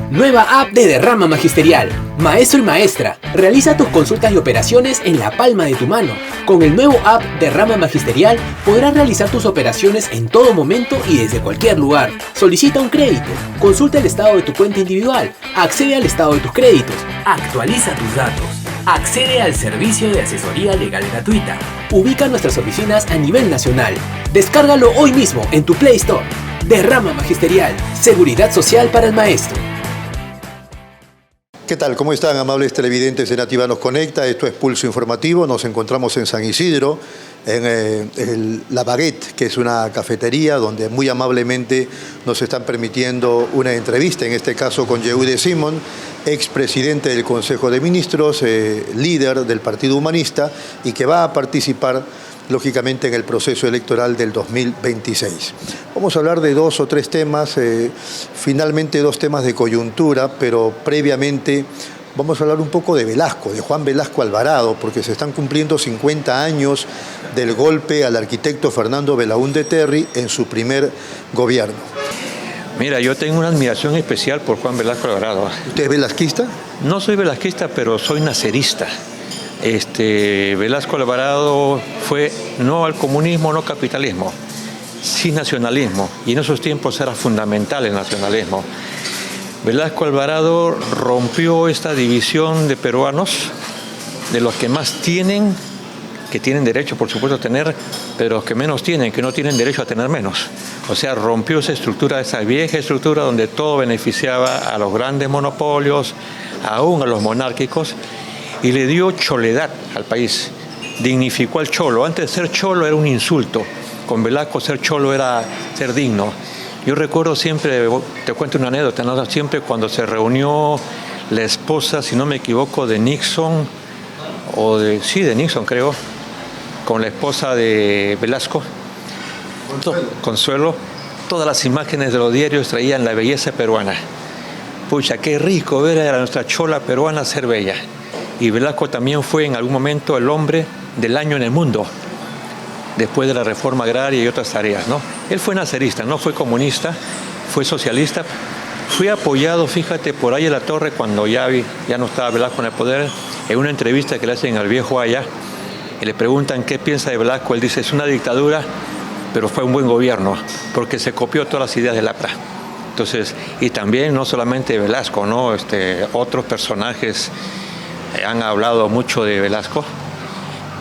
Nueva app de Derrama Magisterial. Maestro y maestra, realiza tus consultas y operaciones en la palma de tu mano. Con el nuevo app Derrama Magisterial podrás realizar tus operaciones en todo momento y desde cualquier lugar. Solicita un crédito, consulta el estado de tu cuenta individual, accede al estado de tus créditos, actualiza tus datos, accede al servicio de asesoría legal gratuita. Ubica nuestras oficinas a nivel nacional. Descárgalo hoy mismo en tu Play Store. Derrama Magisterial, seguridad social para el maestro. ¿Qué tal? ¿Cómo están, amables televidentes de Nativa Nos Conecta? Esto es Pulso Informativo. Nos encontramos en San Isidro, en La Baguette, que es una cafetería donde muy amablemente nos están permitiendo una entrevista, en este caso con Yehude Simon, expresidente del Consejo de Ministros, líder del Partido Humanista y que va a participar lógicamente en el proceso electoral del 2026. Vamos a hablar de dos o tres temas, finalmente dos temas de coyuntura, pero previamente vamos a hablar un poco de Velasco, de Juan Velasco Alvarado, porque se están cumpliendo 50 años del golpe al arquitecto Fernando Belaúnde Terry en su primer gobierno. Mira, yo tengo una admiración especial por Juan Velasco Alvarado. ¿Usted es velasquista? No soy velasquista, pero soy nacerista. Velasco Alvarado fue no al comunismo, no capitalismo, sí nacionalismo, y en esos tiempos era fundamental el nacionalismo. Velasco Alvarado rompió esta división de peruanos, de los que más tienen, que tienen derecho por supuesto a tener, pero los que menos tienen, que no tienen derecho a tener menos. O sea, rompió esa estructura, esa vieja estructura donde todo beneficiaba a los grandes monopolios, aún a los monárquicos, y le dio choledad al país, dignificó al cholo. Antes de ser cholo era un insulto, con Velasco ser cholo era ser digno. Yo recuerdo siempre, te cuento una anécdota, ¿no? Siempre cuando se reunió la esposa, si no me equivoco, de Nixon, de Nixon creo, con la esposa de Velasco, Consuelo, todas las imágenes de los diarios traían la belleza peruana. Pucha, qué rico ver a nuestra chola peruana ser bella. Y Velasco también fue en algún momento el hombre del año en el mundo, después de la reforma agraria y otras tareas, ¿no? Él fue nacerista, no fue comunista, fue socialista. Fui apoyado, fíjate, por ahí en la torre cuando ya no estaba Velasco en el poder, en una entrevista que le hacen al viejo Haya, y le preguntan qué piensa de Velasco. Él dice, es una dictadura, pero fue un buen gobierno, porque se copió todas las ideas del APRA. Entonces, y también no solamente Velasco, ¿no? Otros personajes han hablado mucho de Velasco.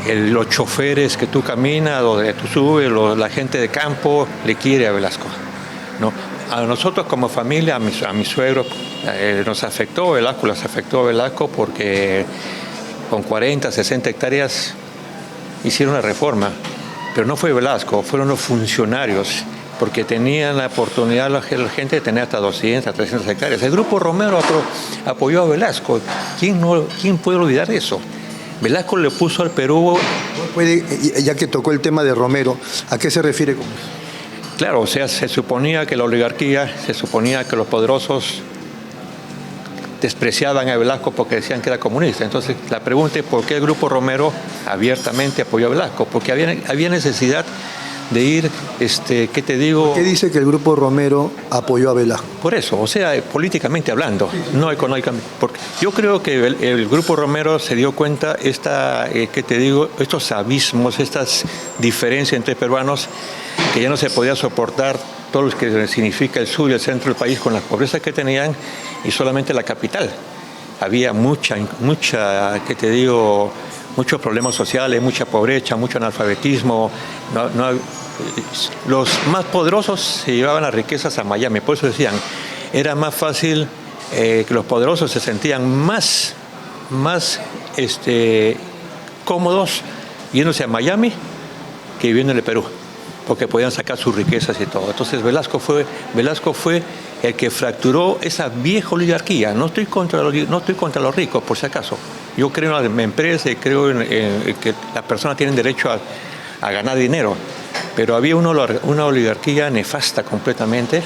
Los choferes que tú caminas, donde tú subes, la gente de campo le quiere a Velasco, ¿no? A nosotros como familia, a mis suegros, nos afectó Velasco, les afectó Velasco porque con 40, 60 hectáreas hicieron una reforma. Pero no fue Velasco, fueron los funcionarios, porque tenían la oportunidad la gente de tener hasta 200, 300 hectáreas. El Grupo Romero apoyó a Velasco. ¿Quién puede olvidar eso? Velasco le puso al Perú... Ya que tocó el tema de Romero, ¿a qué se refiere con eso? Claro, o sea, se suponía que la oligarquía, se suponía que los poderosos despreciaban a Velasco porque decían que era comunista. Entonces, la pregunta es por qué el Grupo Romero abiertamente apoyó a Velasco, porque había necesidad de ir, ¿qué te digo? ¿Por qué dice que el Grupo Romero apoyó a Velasco? Por eso, o sea, políticamente hablando, no económicamente. Porque yo creo que el Grupo Romero se dio cuenta, ¿qué te digo? Estos abismos, estas diferencias entre peruanos, que ya no se podía soportar todo lo que significa el sur y el centro del país con las pobrezas que tenían y solamente la capital. Había mucha, ¿qué te digo? Muchos problemas sociales, mucha pobreza, mucho analfabetismo. Los más poderosos se llevaban las riquezas a Miami. Por eso decían, era más fácil que los poderosos se sentían más cómodos yéndose a Miami que viviendo en el Perú, porque podían sacar sus riquezas y todo. Entonces Velasco fue el que fracturó esa vieja oligarquía. No estoy contra los ricos, por si acaso. Yo creo en la empresa y creo en que las personas tienen derecho a ganar dinero. Pero había una oligarquía nefasta completamente,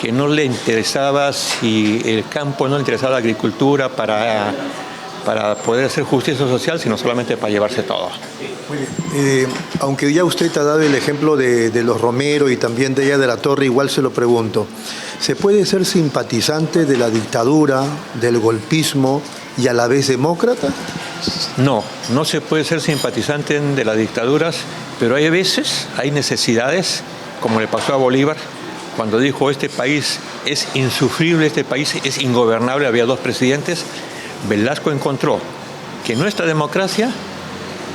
que no le interesaba si el campo, no le interesaba la agricultura para poder hacer justicia social, sino solamente para llevarse todo. Muy bien. Aunque ya usted ha dado el ejemplo de los Romero y también de ella de la Torre, igual se lo pregunto. ¿Se puede ser simpatizante de la dictadura, del golpismo y a la vez demócrata? No, no se puede ser simpatizante de las dictaduras, pero hay veces, hay necesidades, como le pasó a Bolívar, cuando dijo este país es insufrible, este país es ingobernable, había 2 presidentes. Velasco encontró que nuestra democracia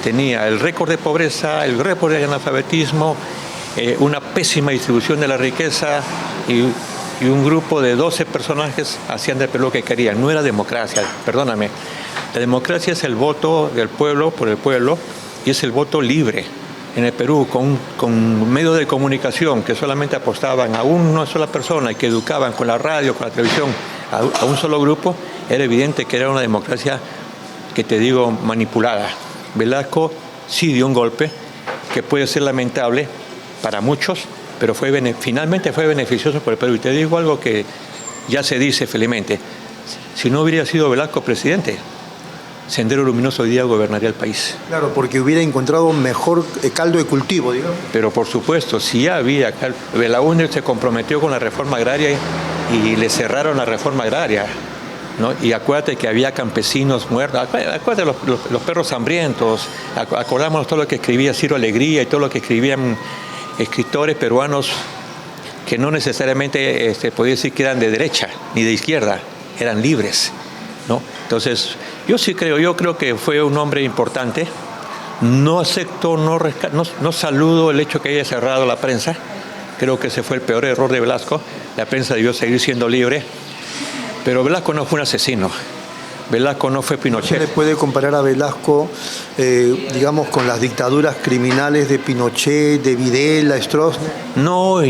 tenía el récord de pobreza, el récord de analfabetismo, una pésima distribución de la riqueza y un grupo de 12 personajes hacían del Perú lo que querían. No era democracia, perdóname. La democracia es el voto del pueblo por el pueblo y es el voto libre. En el Perú, con medios de comunicación que solamente apostaban a una sola persona y que educaban con la radio, con la televisión, a un solo grupo, era evidente que era una democracia, que te digo, manipulada. Velasco sí dio un golpe que puede ser lamentable para muchos, pero finalmente fue beneficioso por el Perú. Y te digo algo que ya se dice felizmente: si no hubiera sido Velasco presidente, Sendero Luminoso hoy día gobernaría el país. Claro, porque hubiera encontrado mejor caldo de cultivo, digamos. Pero por supuesto, si ya había... Belaúnde se comprometió con la reforma agraria y le cerraron la reforma agraria, ¿no? Y acuérdate que había campesinos muertos, acuérdate los perros hambrientos, acordamos todo lo que escribía Ciro Alegría y todo lo que escribían escritores peruanos que no necesariamente podía decir que eran de derecha ni de izquierda, eran libres, ¿no? Entonces, yo creo que fue un hombre importante. No acepto, no saludo el hecho que haya cerrado la prensa. Creo que ese fue el peor error de Velasco. La prensa debió seguir siendo libre. Pero Velasco no fue un asesino. Velasco no fue Pinochet. ¿Se le puede comparar a Velasco, digamos, con las dictaduras criminales de Pinochet, de Videla, Stroessner? No,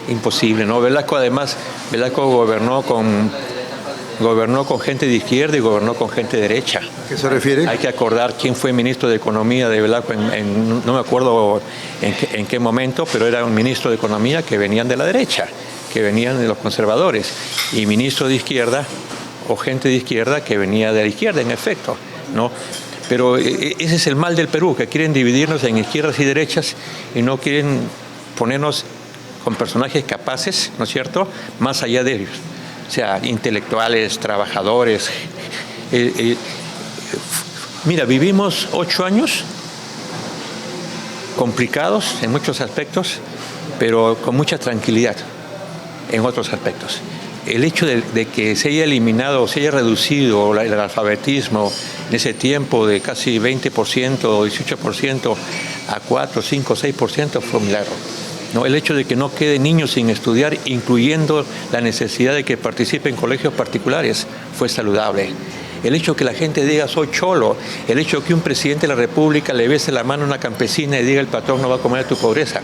imposible, ¿no? Velasco gobernó con gente de izquierda y gobernó con gente de derecha. ¿A qué se refiere? Hay que acordar quién fue ministro de Economía de Velasco, no me acuerdo en qué momento, pero era un ministro de Economía que venían de la derecha, que venían de los conservadores, y ministro de izquierda o gente de izquierda que venía de la izquierda, en efecto, ¿no? Pero ese es el mal del Perú, que quieren dividirnos en izquierdas y derechas y no quieren ponernos con personajes capaces, ¿no es cierto?, más allá de ellos. O sea, intelectuales, trabajadores. Mira, vivimos 8 años complicados en muchos aspectos, pero con mucha tranquilidad en otros aspectos. El hecho de que se haya eliminado, se haya reducido el analfabetismo en ese tiempo de casi 20% o 18% a 4, 5, 6% fue un milagro. ¿No? El hecho de que no queden niños sin estudiar, incluyendo la necesidad de que participen en colegios particulares, fue saludable. El hecho de que la gente diga soy cholo, el hecho de que un presidente de la República le bese la mano a una campesina y diga el patrón no va a comer tu pobreza.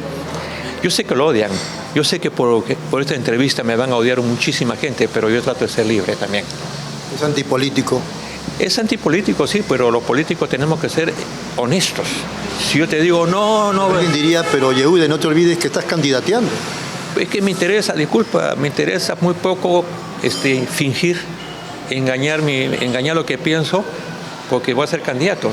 Yo sé que lo odian, yo sé que por esta entrevista me van a odiar muchísima gente, pero yo trato de ser libre también. ¿Es antipolítico? Es antipolítico, sí, pero los políticos tenemos que ser honestos. Si yo te digo, no... Alguien diría, pero Yehude, no te olvides que estás candidateando. Es que me interesa muy poco fingir, engañar lo que pienso, porque voy a ser candidato.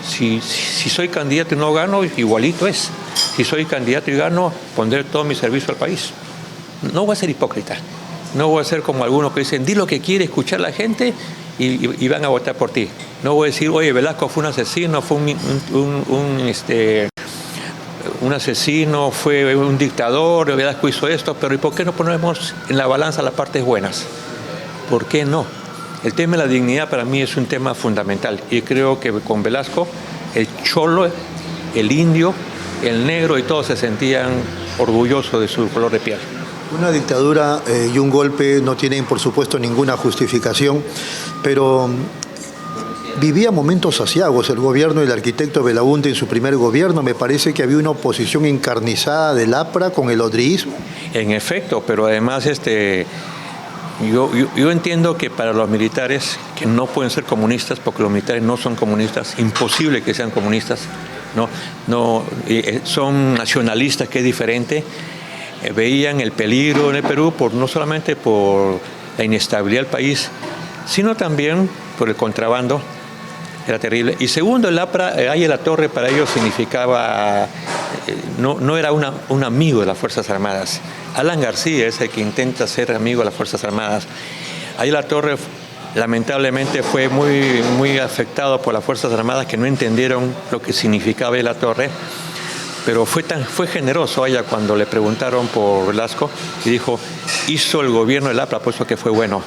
Si soy candidato y no gano, igualito es. Si soy candidato y gano, pondré todo mi servicio al país. No voy a ser hipócrita. No voy a ser como algunos que dicen, di lo que quiere escuchar la gente y van a votar por ti. No voy a decir, oye, Velasco fue un asesino, fue un asesino, fue un dictador, Velasco hizo esto, pero ¿y por qué no ponemos en la balanza las partes buenas? ¿Por qué no? El tema de la dignidad para mí es un tema fundamental y creo que con Velasco el cholo, el indio, el negro y todos se sentían orgullosos de su color de piel. Una dictadura y un golpe no tienen, por supuesto, ninguna justificación, pero vivía momentos aciagos el gobierno del arquitecto Belaúnde en su primer gobierno. Me parece que había una oposición encarnizada del APRA con el odriismo. En efecto, pero además yo entiendo que para los militares, que no pueden ser comunistas, porque los militares no son comunistas, imposible que sean comunistas, son nacionalistas, que es diferente. Veían el peligro en el Perú no solamente por la inestabilidad del país, sino también por el contrabando, era terrible. Y segundo, el APRA, Ayala La Torre para ellos significaba, no era un amigo de las Fuerzas Armadas, Alan García es el que intenta ser amigo de las Fuerzas Armadas. Ahí La Torre lamentablemente fue muy afectado por las Fuerzas Armadas, que no entendieron lo que significaba La Torre, pero fue generoso allá cuando le preguntaron por Velasco y dijo, hizo el gobierno del APLA, puesto que fue bueno.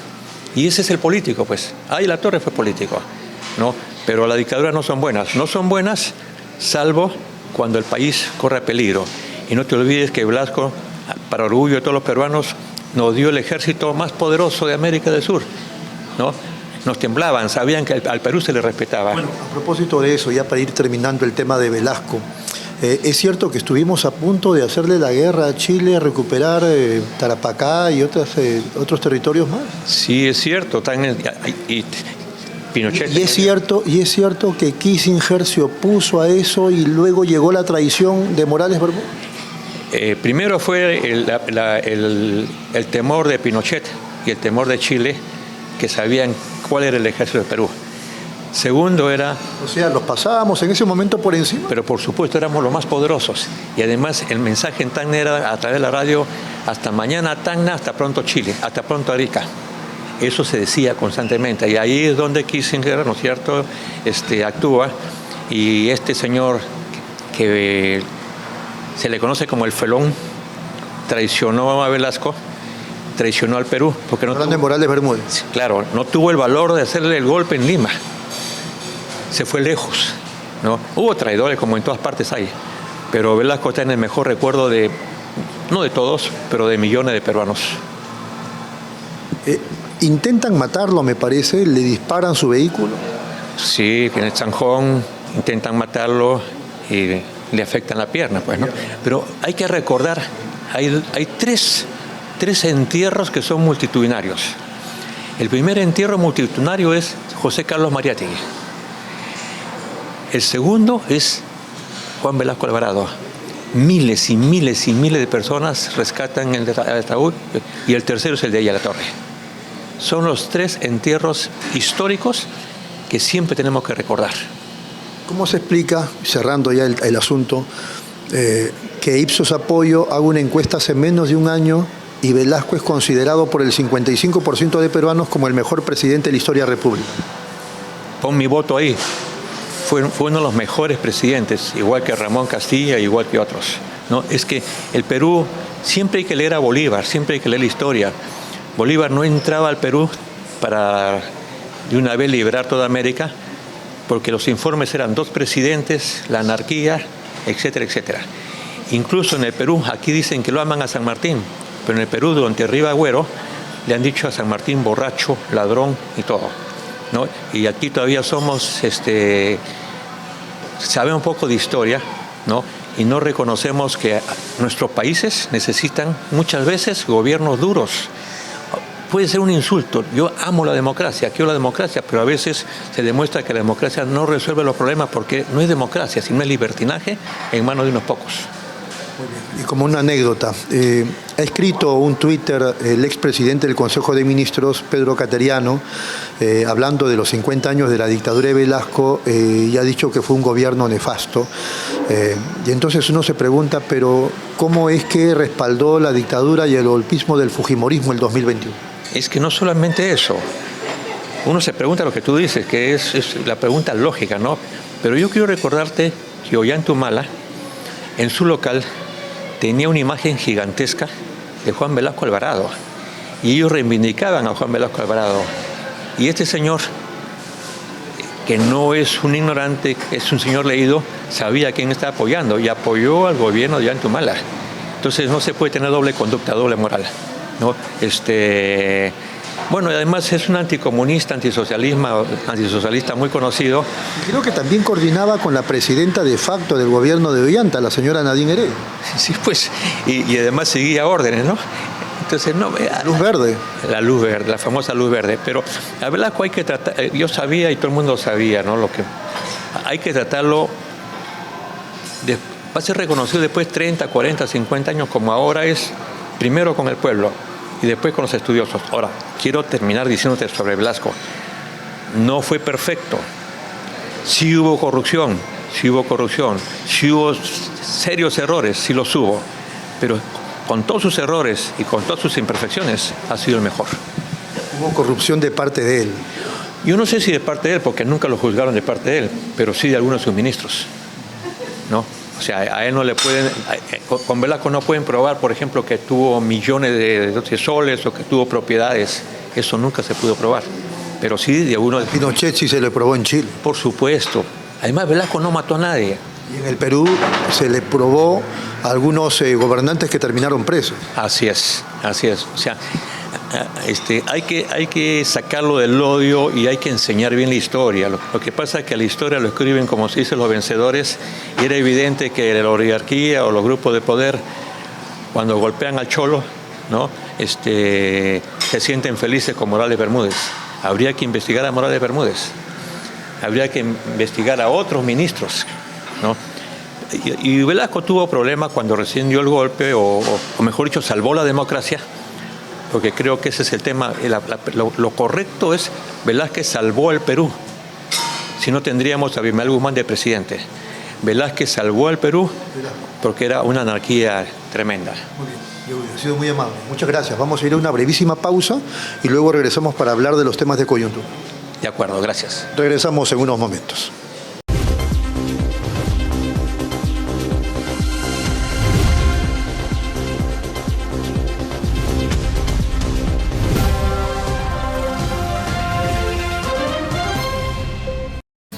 Y ese es el político, pues. Ahí La Torre fue político, ¿no? Pero las dictaduras no son buenas, salvo cuando el país corre peligro. Y no te olvides que Velasco, para orgullo de todos los peruanos, nos dio el ejército más poderoso de América del Sur, ¿no? Nos temblaban, sabían que al Perú se le respetaba. Bueno, a propósito de eso, ya para ir terminando el tema de Velasco, es cierto que estuvimos a punto de hacerle la guerra a Chile, recuperar Tarapacá y otros territorios más. Sí, es cierto. Pinochet. Y es cierto que Kissinger se opuso a eso y luego llegó la traición de Morales Bermúdez. Primero fue el temor de Pinochet y el temor de Chile, que sabían cuál era el ejército de Perú. Segundo era... O sea, los pasábamos en ese momento por encima. Pero por supuesto éramos los más poderosos. Y además el mensaje en Tacna era a través de la radio, hasta mañana Tacna, hasta pronto Chile, hasta pronto Arica. Eso se decía constantemente. Y ahí es donde Kissinger, ¿no es cierto?, actúa. Y este señor que se le conoce como el Felón, traicionó a Velasco, traicionó al Perú. Porque Hablando de Morales Bermúdez. Claro, no tuvo el valor de hacerle el golpe en Lima. Se fue lejos, ¿no? Hubo traidores, como en todas partes hay, pero Velasco está en el mejor recuerdo no de todos, pero de millones de peruanos. Intentan matarlo, me parece, le disparan su vehículo. Sí, en el Zanjón intentan matarlo y le afectan la pierna, pues, ¿no? Pero hay que recordar, hay tres entierros que son multitudinarios. El primer entierro multitudinario es José Carlos Mariátegui. El segundo es Juan Velasco Alvarado. Miles y miles y miles de personas rescatan el ataúd, y el tercero es el de La Torre. Son los tres entierros históricos que siempre tenemos que recordar. ¿Cómo se explica, cerrando ya el asunto, que Ipsos Apoyo haga una encuesta hace menos de un año y Velasco es considerado por el 55% de peruanos como el mejor presidente de la historia de la República? Pon mi voto ahí. Fue uno de los mejores presidentes, igual que Ramón Castilla, igual que otros, ¿no? Es que el Perú, siempre hay que leer a Bolívar, siempre hay que leer la historia. Bolívar no entraba al Perú para de una vez liberar toda América, porque los informes eran 2 presidentes, la anarquía, etcétera, etcétera. Incluso en el Perú, aquí dicen que lo aman a San Martín, pero en el Perú, durante Riva Agüero, le han dicho a San Martín borracho, ladrón y todo, ¿no? Y aquí todavía somos, sabemos un poco de historia, ¿no? Y no reconocemos que nuestros países necesitan muchas veces gobiernos duros. Puede ser un insulto. Yo amo la democracia, quiero la democracia, pero a veces se demuestra que la democracia no resuelve los problemas porque no es democracia, sino es libertinaje en manos de unos pocos. Muy bien. Y como una anécdota, ha escrito un Twitter el expresidente del Consejo de Ministros, Pedro Cateriano, hablando de los 50 años de la dictadura de Velasco, y ha dicho que fue un gobierno nefasto. Y entonces uno se pregunta, pero ¿cómo es que respaldó la dictadura y el golpismo del fujimorismo el 2021? Es que no solamente eso. Uno se pregunta lo que tú dices, que es la pregunta lógica, ¿no? Pero yo quiero recordarte que Ollantaytamala, en su local, tenía una imagen gigantesca de Juan Velasco Alvarado. Y ellos reivindicaban a Juan Velasco Alvarado. Y este señor, que no es un ignorante, es un señor leído, sabía a quién estaba apoyando y apoyó al gobierno de Ollantaytamala. Entonces no se puede tener doble conducta, doble moral, ¿no? Bueno, además es un anticomunista, antisocialista muy conocido. Creo que también coordinaba con la presidenta de facto del gobierno de Ollanta, la señora Nadine Heredia. Sí, pues, y además seguía órdenes, ¿no? Entonces, no, luz verde. La luz verde, la famosa luz verde. Pero a Velasco hay que tratar, yo sabía y todo el mundo sabía, ¿no? Lo que hay que tratarlo, va a ser reconocido después 30, 40, 50 años, como ahora es, primero con el pueblo y después con los estudiosos. Ahora, quiero terminar diciéndote sobre Velasco. No fue perfecto. Sí hubo corrupción, sí hubo serios errores, sí los hubo. Pero con todos sus errores y con todas sus imperfecciones, ha sido el mejor. Hubo corrupción de parte de él. Yo no sé si de parte de él, porque nunca lo juzgaron de parte de él, pero sí de algunos de sus ministros, ¿no? O sea, a él no le pueden, con Velasco no pueden probar, por ejemplo, que tuvo millones de soles o que tuvo propiedades. Eso nunca se pudo probar. Pero sí de algunos... A Pinochet sí se le probó en Chile. Por supuesto. Además, Velasco no mató a nadie. Y en el Perú se le probó a algunos gobernantes que terminaron presos. Así es, así es. O sea, hay que sacarlo del odio y hay que enseñar bien la historia. Lo que pasa es que la historia lo escriben, como se dice, los vencedores, y era evidente que la oligarquía o los grupos de poder, cuando golpean al cholo, ¿no? Se sienten felices con Morales Bermúdez. Habría que investigar a Morales Bermúdez. Habría que investigar a otros ministros, ¿no? Y Velasco tuvo problemas cuando recién dio el golpe, o mejor dicho, salvó la democracia, porque creo que ese es el tema. Lo correcto es, Velázquez salvó el Perú. Si no, tendríamos a Abimael Guzmán de presidente. Velázquez salvó al Perú porque era una anarquía tremenda. Muy bien, ha sido muy amable. Muchas gracias. Vamos a ir a una brevísima pausa y luego regresamos para hablar de los temas de coyuntura. De acuerdo, gracias. Regresamos en unos momentos.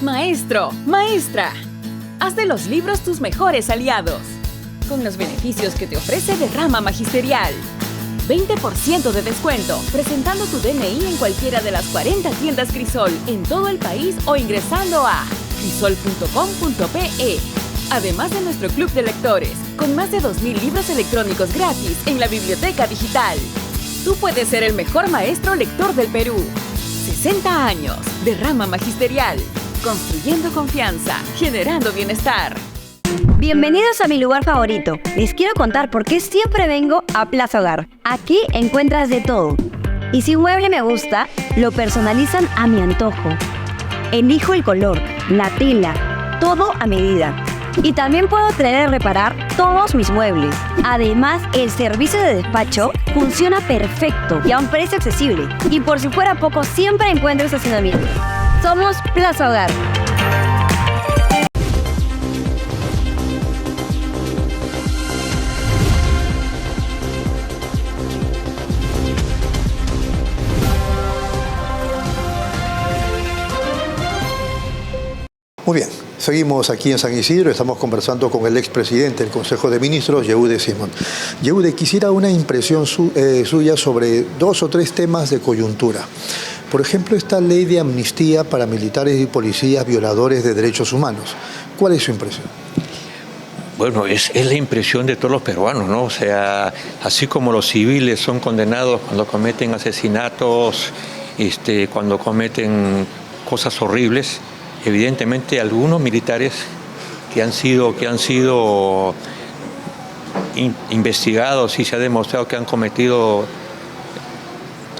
Maestro, maestra, haz de los libros tus mejores aliados, con los beneficios que te ofrece Derrama Magisterial. 20% de descuento, presentando tu DNI en cualquiera de las 40 tiendas Crisol en todo el país o ingresando a crisol.com.pe. Además de nuestro club de lectores, con más de 2.000 libros electrónicos gratis en la biblioteca digital. Tú puedes ser el mejor maestro lector del Perú. 60 años, Derrama Magisterial. Construyendo confianza, generando bienestar. Bienvenidos a mi lugar favorito. Les quiero contar por qué siempre vengo a Plaza Hogar. Aquí encuentras de todo. Y si un mueble me gusta, lo personalizan a mi antojo. Elijo el color, la tela, todo a medida. Y también puedo traer a reparar todos mis muebles. Además, el servicio de despacho funciona perfecto y a un precio accesible. Y por si fuera poco, siempre encuentro estacionamiento. Somos Plaza Hogar. Muy bien, seguimos aquí en San Isidro, estamos conversando con el expresidente del Consejo de Ministros, Yehude Simón. Yehude, quisiera una impresión suya sobre 2 o 3 temas de coyuntura. Por ejemplo, esta ley de amnistía para militares y policías violadores de derechos humanos. ¿Cuál es su impresión? Bueno, es la impresión de todos los peruanos, ¿no? O sea, así como los civiles son condenados cuando cometen asesinatos, cuando cometen cosas horribles, evidentemente algunos militares que han sido investigados y se ha demostrado que han cometido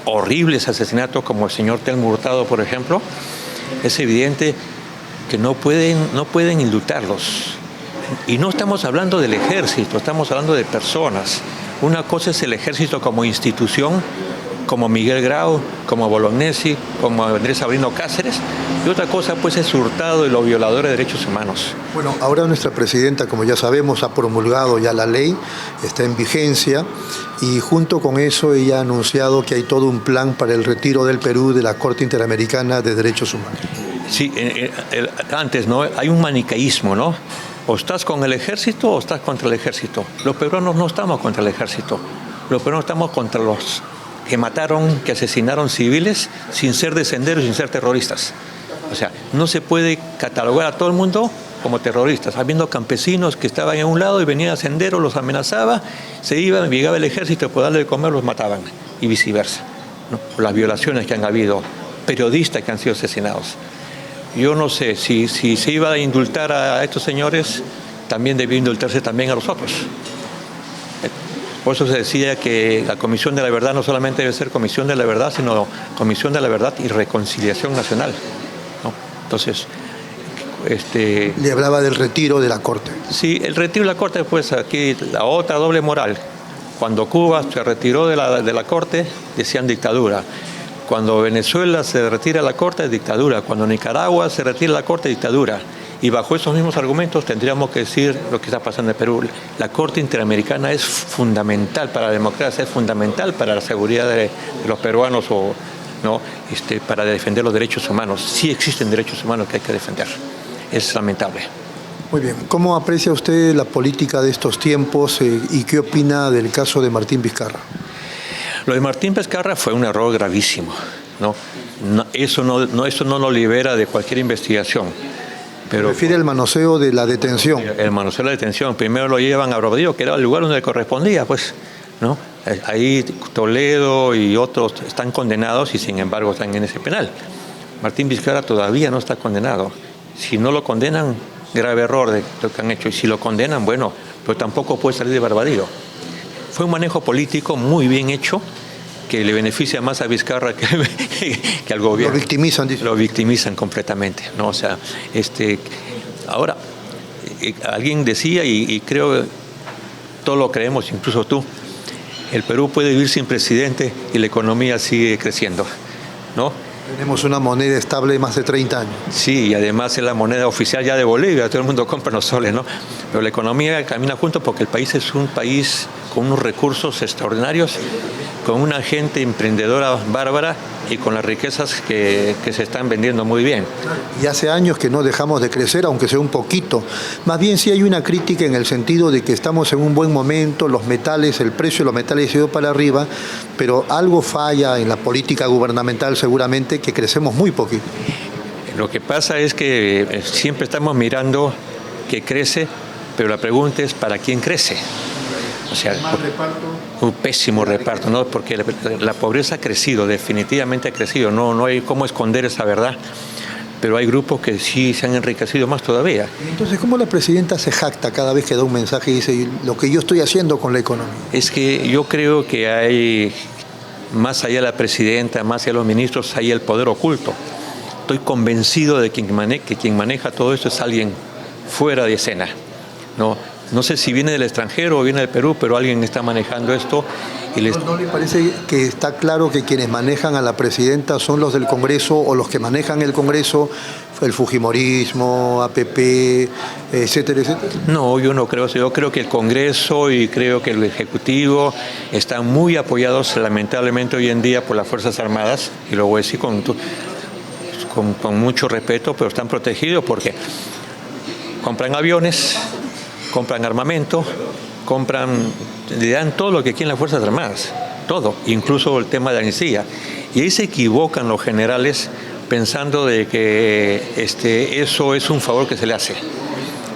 horribles asesinatos, como el señor Telmo Hurtado, por ejemplo, es evidente que no pueden indultarlos. Y no estamos hablando del ejército, estamos hablando de personas. Una cosa es el ejército como institución, como Miguel Grau, como Bolognesi, como Andrés Sabrino Cáceres, y otra cosa pues es Hurtado y los violadores de derechos humanos. Bueno, ahora nuestra presidenta, como ya sabemos, ha promulgado ya la ley, está en vigencia, y junto con eso ella ha anunciado que hay todo un plan para el retiro del Perú de la Corte Interamericana de Derechos Humanos. Sí, antes, ¿no? Hay un maniqueísmo, ¿no? O estás con el ejército o estás contra el ejército. Los peruanos no estamos contra el ejército, los peruanos estamos contra los que mataron, que asesinaron civiles sin ser de senderos, sin ser terroristas. O sea, no se puede catalogar a todo el mundo como terroristas. Habiendo campesinos que estaban en un lado y venían a senderos, los amenazaba, se iban, llegaba el ejército, por darle de comer, los mataban, y viceversa, ¿no? Las violaciones que han habido, periodistas que han sido asesinados. Yo no sé, si se iba a indultar a estos señores, también debió indultarse también a los otros. Por eso se decía que la Comisión de la Verdad no solamente debe ser Comisión de la Verdad, sino Comisión de la Verdad y Reconciliación Nacional, ¿no? Entonces, le hablaba del retiro de la Corte. Sí, el retiro de la Corte, pues aquí la otra doble moral. Cuando Cuba se retiró de la corte, decían dictadura. Cuando Venezuela se retira de la corte, es dictadura. Cuando Nicaragua se retira de la corte, es dictadura. Y bajo esos mismos argumentos tendríamos que decir lo que está pasando en Perú. La Corte Interamericana es fundamental para la democracia, es fundamental para la seguridad de los peruanos, ¿no? Para defender los derechos humanos. Sí existen derechos humanos que hay que defender. Es lamentable. Muy bien. ¿Cómo aprecia usted la política de estos tiempos y qué opina del caso de Martín Vizcarra? Lo de Martín Vizcarra fue un error gravísimo, ¿no? Eso no lo libera de cualquier investigación. Pero refiere al manoseo de la detención. El manoseo de la detención. Primero lo llevan a Barbadillo, que era el lugar donde le correspondía, pues, ¿no? Ahí Toledo y otros están condenados y sin embargo están en ese penal. Martín Vizcarra todavía no está condenado. Si no lo condenan, grave error de lo que han hecho. Y si lo condenan, bueno, pero tampoco puede salir de Barbadillo. Fue un manejo político muy bien hecho, que le beneficia más a Vizcarra que al gobierno. Lo victimizan, dice. Lo victimizan completamente, ¿no? O sea, ahora, alguien decía, y creo todos lo creemos, incluso tú, el Perú puede vivir sin presidente y la economía sigue creciendo, ¿no? Tenemos una moneda estable de más de 30 años. Sí, y además es la moneda oficial ya de Bolivia, todo el mundo compra los soles, ¿no? Pero la economía camina junto porque el país es un país con unos recursos extraordinarios, con una gente emprendedora bárbara y con las riquezas que se están vendiendo muy bien. Y hace años que no dejamos de crecer, aunque sea un poquito. Más bien sí hay una crítica en el sentido de que estamos en un buen momento, los metales, el precio de los metales se dio para arriba, pero algo falla en la política gubernamental seguramente, que crecemos muy poquito. Lo que pasa es que siempre estamos mirando que crece, pero la pregunta es ¿para quién crece? O sea, un pésimo reparto, ¿no? Porque la pobreza ha crecido, definitivamente ha crecido, no hay cómo esconder esa verdad, pero hay grupos que sí se han enriquecido más todavía. Entonces, ¿cómo la presidenta se jacta cada vez que da un mensaje y dice lo que yo estoy haciendo con la economía? Es que yo creo que hay, más allá de la presidenta, más allá de los ministros, hay el poder oculto. Estoy convencido de que quien maneja todo esto es alguien fuera de escena, ¿no? No sé si viene del extranjero o viene del Perú, pero alguien está manejando esto. Y ¿No le parece que está claro que quienes manejan a la presidenta son los del Congreso o los que manejan el Congreso, el fujimorismo, APP, etcétera, etcétera? No, yo no creo eso. Yo creo que el Congreso y creo que el Ejecutivo están muy apoyados lamentablemente hoy en día por las Fuerzas Armadas, y lo voy a decir con mucho respeto, pero están protegidos porque compran aviones, compran armamento, le dan todo lo que quieren las Fuerzas Armadas, todo, incluso el tema de la amnistía. Y ahí se equivocan los generales pensando de que eso es un favor que se le hace.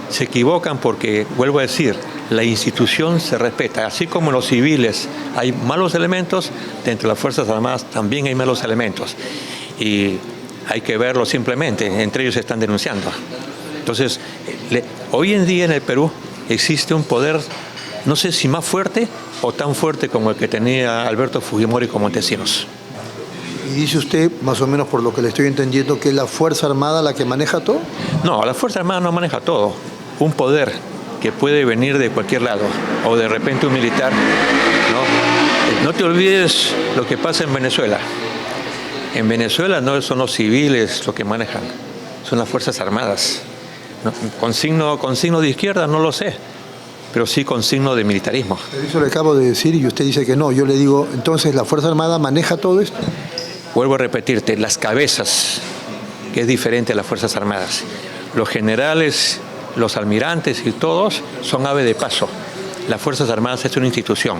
Se equivocan porque, vuelvo a decir, la institución se respeta. Así como en los civiles hay malos elementos, dentro de las Fuerzas Armadas también hay malos elementos. Y hay que verlo simplemente, entre ellos se están denunciando. Entonces, hoy en día en el Perú existe un poder, no sé si más fuerte o tan fuerte como el que tenía Alberto Fujimori con Montesinos. ¿Y dice usted, más o menos por lo que le estoy entendiendo, que es la Fuerza Armada la que maneja todo? No, la Fuerza Armada no maneja todo. Un poder que puede venir de cualquier lado, o de repente un militar, ¿no? No te olvides lo que pasa en Venezuela. En Venezuela no son los civiles los que manejan, son las Fuerzas Armadas. No, con signo de izquierda no lo sé, pero sí con signo de militarismo. Pero eso le acabo de decir y usted dice que no. Yo le digo, entonces, ¿la Fuerza Armada maneja todo esto? Vuelvo a repetirte, las cabezas, que es diferente a las Fuerzas Armadas. Los generales, los almirantes y todos son ave de paso. Las Fuerzas Armadas es una institución.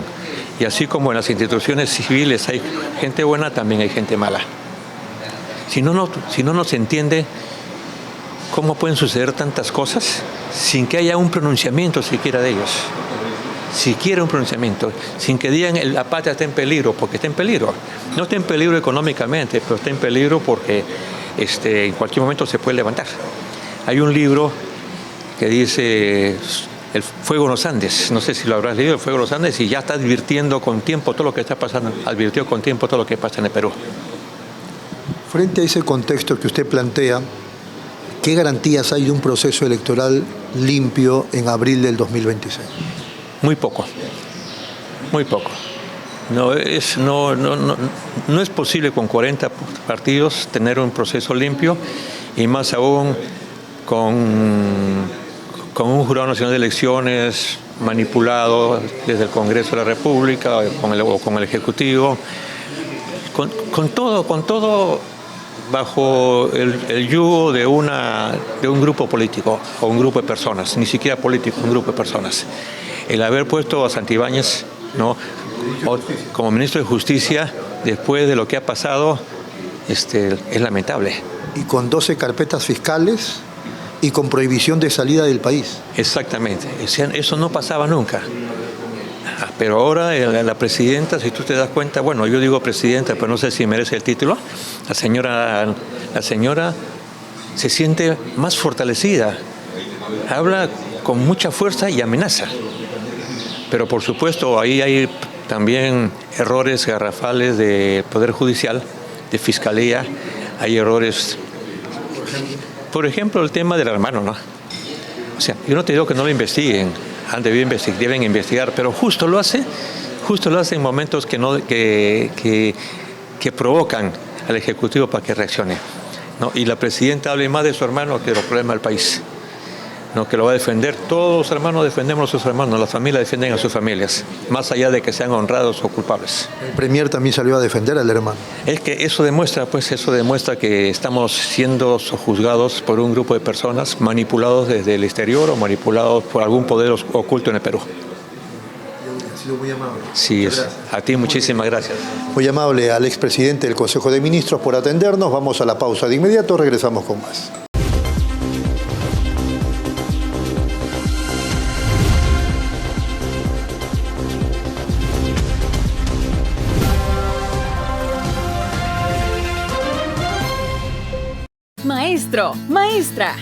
Y así como en las instituciones civiles hay gente buena, también hay gente mala. Si no se entiende cómo pueden suceder tantas cosas sin que haya un pronunciamiento siquiera de ellos. Siquiera un pronunciamiento, sin que digan la patria está en peligro, porque está en peligro. No está en peligro económicamente, pero está en peligro porque en cualquier momento se puede levantar. Hay un libro que dice El fuego en los Andes, no sé si lo habrás leído, El fuego en los Andes, y ya está advirtiendo con tiempo todo lo que está pasando, advirtió con tiempo todo lo que pasa en el Perú. Frente a ese contexto que usted plantea, ¿qué garantías hay de un proceso electoral limpio en abril del 2026? Muy poco. muy poco. No es posible con 40 partidos tener un proceso limpio, y más aún con un Jurado Nacional de Elecciones manipulado desde el Congreso de la República o con el Ejecutivo, con todo bajo el yugo de un grupo político o un grupo de personas, ni siquiera político, un grupo de personas. El haber puesto a Santibáñez, ¿no?, como ministro de Justicia, después de lo que ha pasado, es lamentable. Y con 12 carpetas fiscales y con prohibición de salida del país. Exactamente, eso no pasaba nunca. Pero ahora la presidenta, si tú te das cuenta, bueno, yo digo presidenta, pero no sé si merece el título, la señora se siente más fortalecida, habla con mucha fuerza y amenaza. Pero por supuesto ahí hay también errores garrafales de Poder Judicial, de Fiscalía, hay errores, por ejemplo, el tema del hermano, ¿no? O sea, yo no te digo que no lo investiguen, deben investigar, pero justo lo hace en momentos que provocan al Ejecutivo para que reaccione, ¿no? Y la presidenta habla más de su hermano que de los problemas del país, ¿no? Que lo va a defender. Todos los hermanos defendemos a sus hermanos, las familias defienden a sus familias, más allá de que sean honrados o culpables. El Premier también salió a defender al hermano. Es que eso demuestra que estamos siendo sojuzgados por un grupo de personas manipulados desde el exterior o manipulados por algún poder oculto en el Perú. Ha sido muy amable. Sí, a ti muchísimas gracias. Muy amable al expresidente del Consejo de Ministros por atendernos. Vamos a la pausa de inmediato, regresamos con más. Maestro, maestra,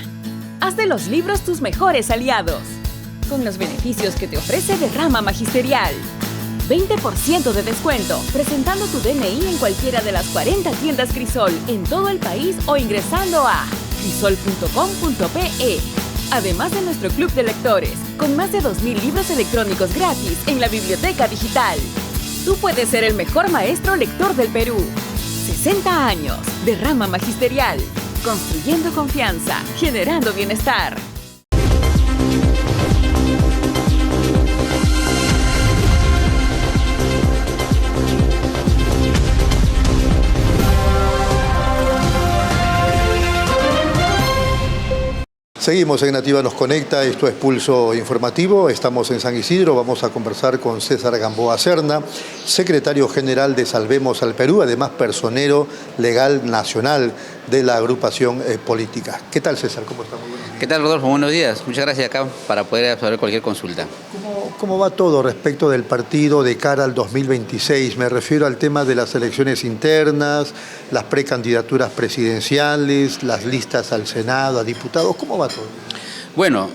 haz de los libros tus mejores aliados. Con los beneficios que te ofrece Derrama Magisterial. 20% de descuento presentando tu DNI en cualquiera de las 40 tiendas Crisol en todo el país o ingresando a crisol.com.pe. Además de nuestro club de lectores, con más de 2.000 libros electrónicos gratis en la biblioteca digital. Tú puedes ser el mejor maestro lector del Perú. 60 años, Derrama Magisterial. Construyendo confianza, generando bienestar. Seguimos en Nativa Nos Conecta, esto es Pulso Informativo, estamos en San Isidro, vamos a conversar con César Gamboa Serna, secretario general de Salvemos al Perú, además personero legal nacional de la agrupación política. ¿Qué tal, César? ¿Cómo está? Muy buenos días. ¿Qué tal, Rodolfo? Buenos días. Muchas gracias acá para poder absorber cualquier consulta. ¿Cómo va todo respecto del partido de cara al 2026? Me refiero al tema de las elecciones internas, las precandidaturas presidenciales, las listas al Senado, a diputados. ¿Cómo va todo? Bueno,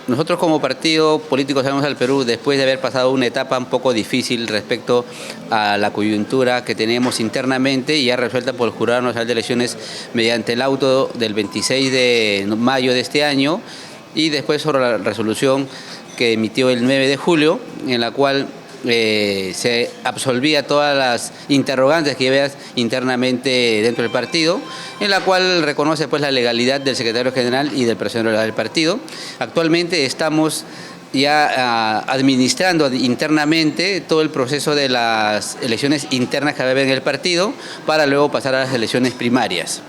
nosotros como partido político Salvemos al Perú, después de haber pasado una etapa un poco difícil respecto a la coyuntura que teníamos internamente y ya resuelta por el Jurado Nacional de Elecciones mediante el auto del 26 de mayo de este año y después sobre la resolución que emitió el 9 de julio, en la cual se absolvía todas las interrogantes que había internamente dentro del partido, en la cual reconoce pues la legalidad del secretario general y del personero del partido. Actualmente estamos ya administrando internamente todo el proceso de las elecciones internas que va a haber en el partido para luego pasar a las elecciones primarias.